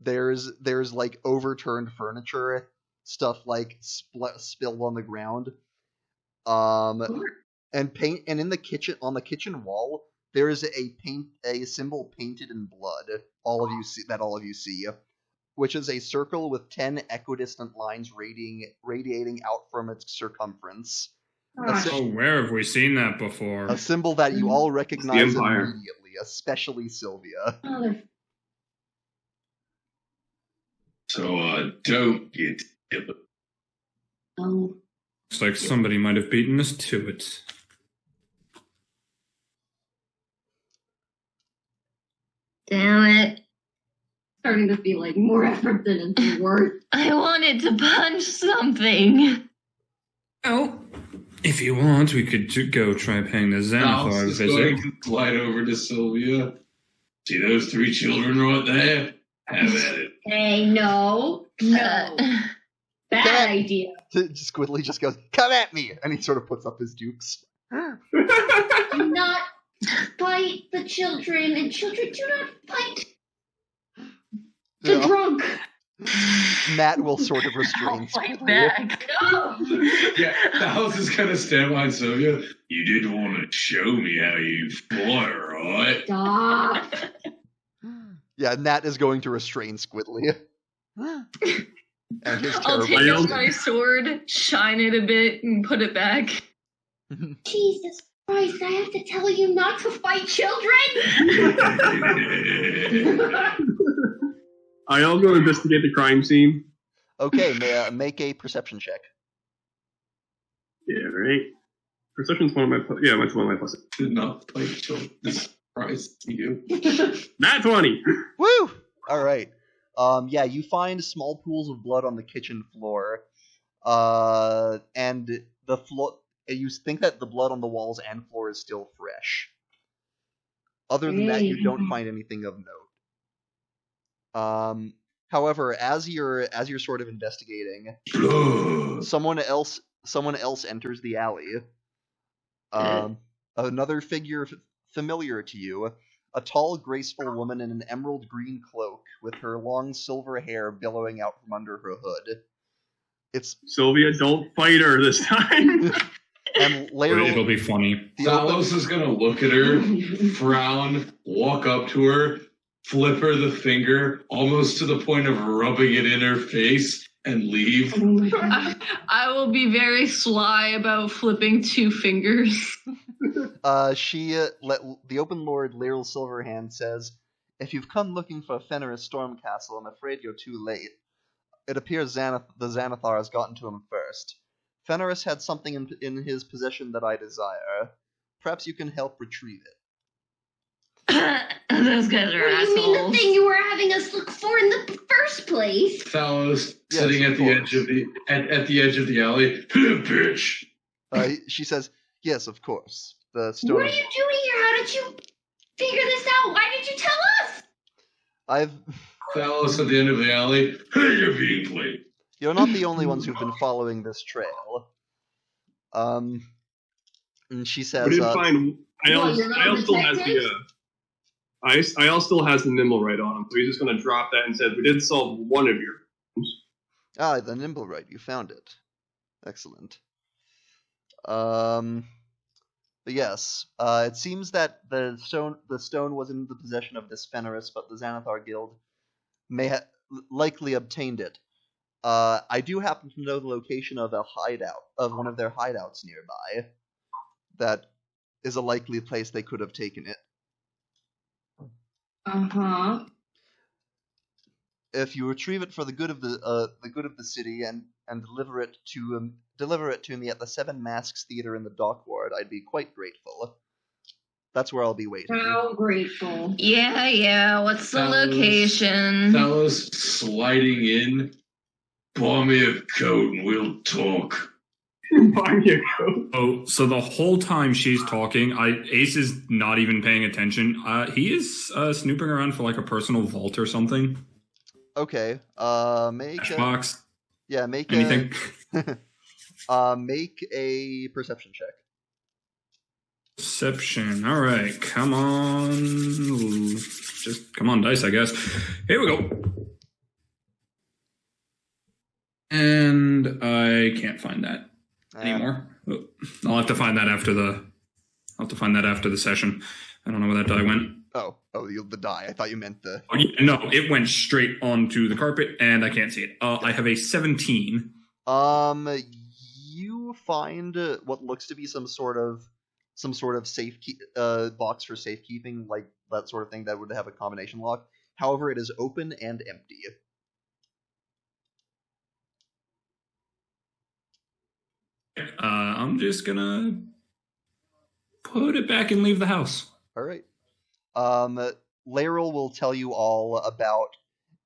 There's like overturned furniture, stuff like spilled on the ground, and paint. And in the kitchen, on the kitchen wall, there is a symbol painted in blood. All of you see, which is a circle with 10 equidistant lines radiating out from its circumference. Oh, where have we seen that before? A symbol that you all recognize immediately, especially Sylvia. So, don't get it. Oh. Looks like somebody might have beaten us to it. Damn it. Starting to feel like more effort than it's worth. I wanted to punch something. Oh. If you want, we could go try paying the Xanathar Is visit. going to slide over to Sylvia. See those 3 children right there? Have at it. Hey, no. Bad idea. Squidly just goes, "Come at me!" And he sort of puts up his dukes. Do not fight the children, and children do not fight the drunk. Matt will sort of restrain I'll fight Squidly. back. No. Yeah, the house is gonna stand behind Sylvia. You did want to show me how you fought, right? Stop. Yeah, Nat is going to restrain Squidly. And his I'll terrible take out my sword, shine it a bit, and put it back. Jesus Christ, I have to tell you not to fight children? I'll go investigate the crime scene. Okay, make a perception check. Yeah, right. Perception's one of my that's one of my pluses. Did not fight children. This surprised you. Nat 20! Woo! Alright. Yeah, you find small pools of blood on the kitchen floor. And the floor... You think that the blood on the walls and floor is still fresh. Other than that, you don't find anything of note. However, as you're sort of investigating, someone else enters the alley. Another figure familiar to you, a tall, graceful woman in an emerald green cloak with her long silver hair billowing out from under her hood. It's Sylvia, don't fight her this time. And later, it'll be funny. Talos is gonna look at her, frown, walk up to her, flip her the finger, almost to the point of rubbing it in her face, and leave. I will be very sly about flipping 2 fingers. The Open Lord Laeral Silverhand says, "If you've come looking for Fenris Stormcastle, I'm afraid you're too late. It appears the Xanathar has gotten to him first. Fenris had something in his possession that I desire. Perhaps you can help retrieve it." Those guys are assholes. You mean the thing you were having us look for in the first place? Talos sitting at the edge of the alley. Bitch. She says, "Yes, of course. The stone." What are you doing here? How did you figure this out? Why did you tell us? Talos at the end of the alley. Hey, you're being played. You're not the only ones who've been following this trail. And she says, We didn't find. Ayel still has still has the nimblewright on him, so he's just going to drop that and says, "We did solve one of your crimes." The nimblewright. You found it. Excellent. But yes, it seems that the stone was in the possession of this Fenris, but the Xanathar Guild may have likely obtained it. I do happen to know the location of one of their hideouts nearby. That is a likely place they could have taken it. Uh-huh. If you retrieve it for the good of the city and deliver it to me at the Seven Masks Theater in the Dock Ward, I'd be quite grateful. That's where I'll be waiting. How grateful. Yeah. What's the location? Talos sliding in. Buy me a coat and we'll talk. Buy me a coat. Oh, so the whole time she's talking, Ace is not even paying attention. He is snooping around for like a personal vault or something. Okay. Make box. Yeah, make anything. Make a perception check. Perception. All right, come on. Just come on, dice, I guess. Here we go. And I can't find that anymore. I'll have to find that after the session. I don't know where that die went. Oh, the die. I thought you meant the. Oh, yeah, no, it went straight onto the carpet, and I can't see it. I have a 17. You find what looks to be some sort of safe box for safekeeping, like that sort of thing that would have a combination lock. However, it is open and empty. I'm just gonna put it back and leave the house. All right. Laeral will tell you all about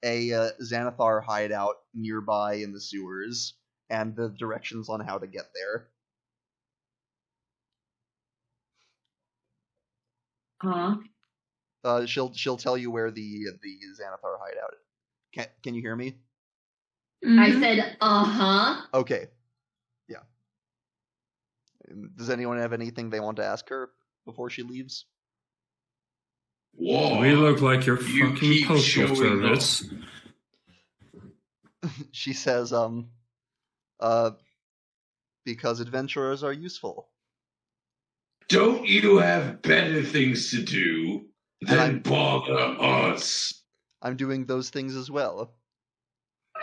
a Xanathar hideout nearby in the sewers and the directions on how to get there. Huh? She'll tell you where the Xanathar hideout is. Can you hear me? Mm-hmm. I said, uh-huh. Okay. Yeah. Does anyone have anything they want to ask her before she leaves? Whoa. We look like your fucking postal service. She says, because adventurers are useful. Don't you have better things to do than bother us? I'm doing those things as well.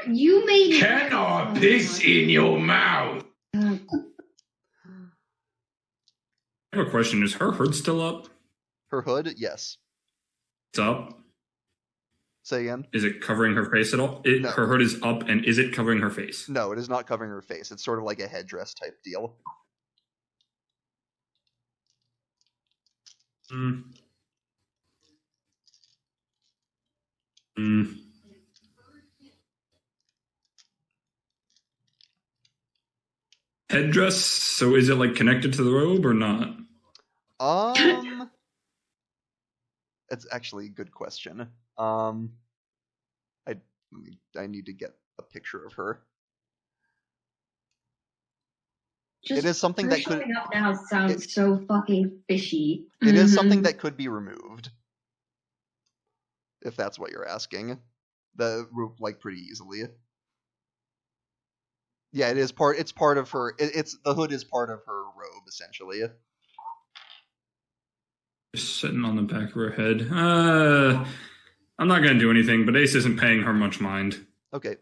You made... Can I piss in your mouth? I have a question. Is her hood still up? Her hood, yes. It's up? Say again? Is it covering her face at all? No. Her hood is up, and is it covering her face? No, it is not covering her face. It's sort of like a headdress type deal. Headdress? So is it like connected to the robe or not? It's actually a good question. I need to get a picture of her. Just it is something that could. Up now sounds so fucking fishy. It is something that could be removed, if that's what you're asking. Like pretty easily. Yeah, it is part. It's part of her. It's the hood is part of her robe, essentially. Just sitting on the back of her head. I'm not gonna do anything, but Ace isn't paying her much mind. Okay.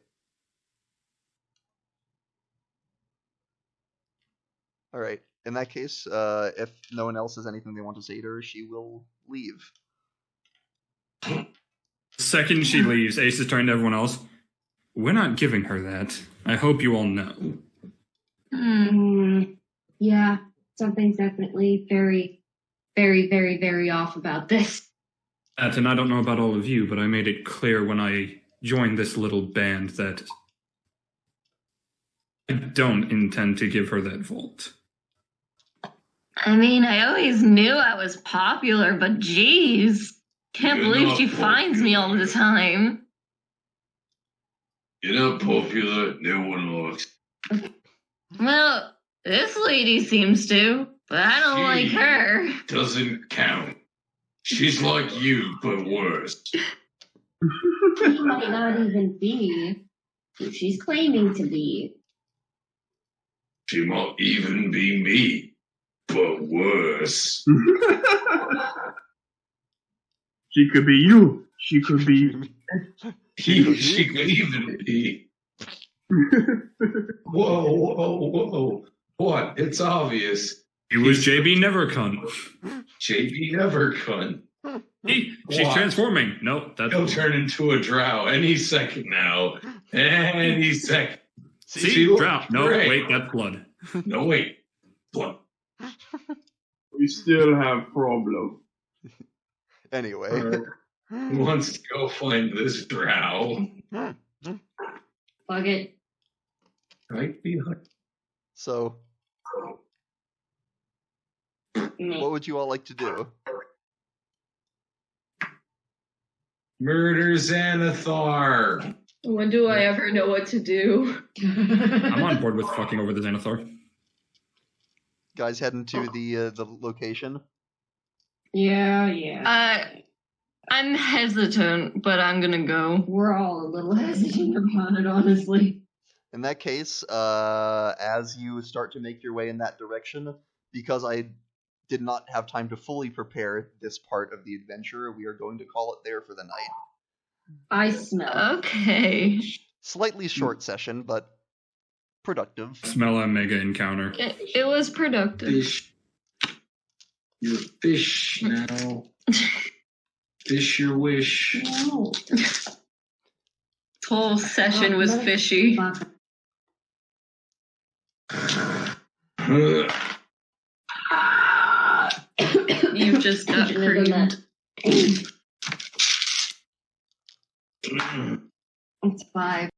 All right. In that case, if no one else has anything they want to say to her, she will leave. The second she leaves, Ace is turning to everyone else. We're not giving her that. I hope you all know. Yeah, something's definitely very, very, very, very off about this. And I don't know about all of you, but I made it clear when I joined this little band that I don't intend to give her that vault. I mean, I always knew I was popular, but geez, can't believe she finds me all the time. You're not popular, no one likes. Well, this lady seems to, but I don't like her. Doesn't count. She's like you, but worse. She might not even be who she's claiming to be. She might even be me, but worse. She could be you. She could be. She could even be. Whoa. What? It's obvious. It was JB Nevercunt. JB Nevercunt. She's transforming. No, that's... He'll turn into a drow any second now. Any second. See? Drow. No, great. wait, that's blood. No, wait. Blood. We still have problem. Anyway. Who wants to go find this drow? Fuck it. Right behind. So, what would you all like to do? Murder Xanathar. When do I ever know what to do? I'm on board with fucking over the Xanathar. Guys heading to the location? Yeah. I'm hesitant, but I'm gonna go. We're all a little hesitant about it, honestly. In that case, as you start to make your way in that direction, because I did not have time to fully prepare this part of the adventure, we are going to call it there for the night. I smell. Okay. Slightly short session, but productive. Smell a mega encounter. It was productive. Fish. You're a fish now. Fish your wish. No. This whole session was fishy. You just got creamed. It's 5.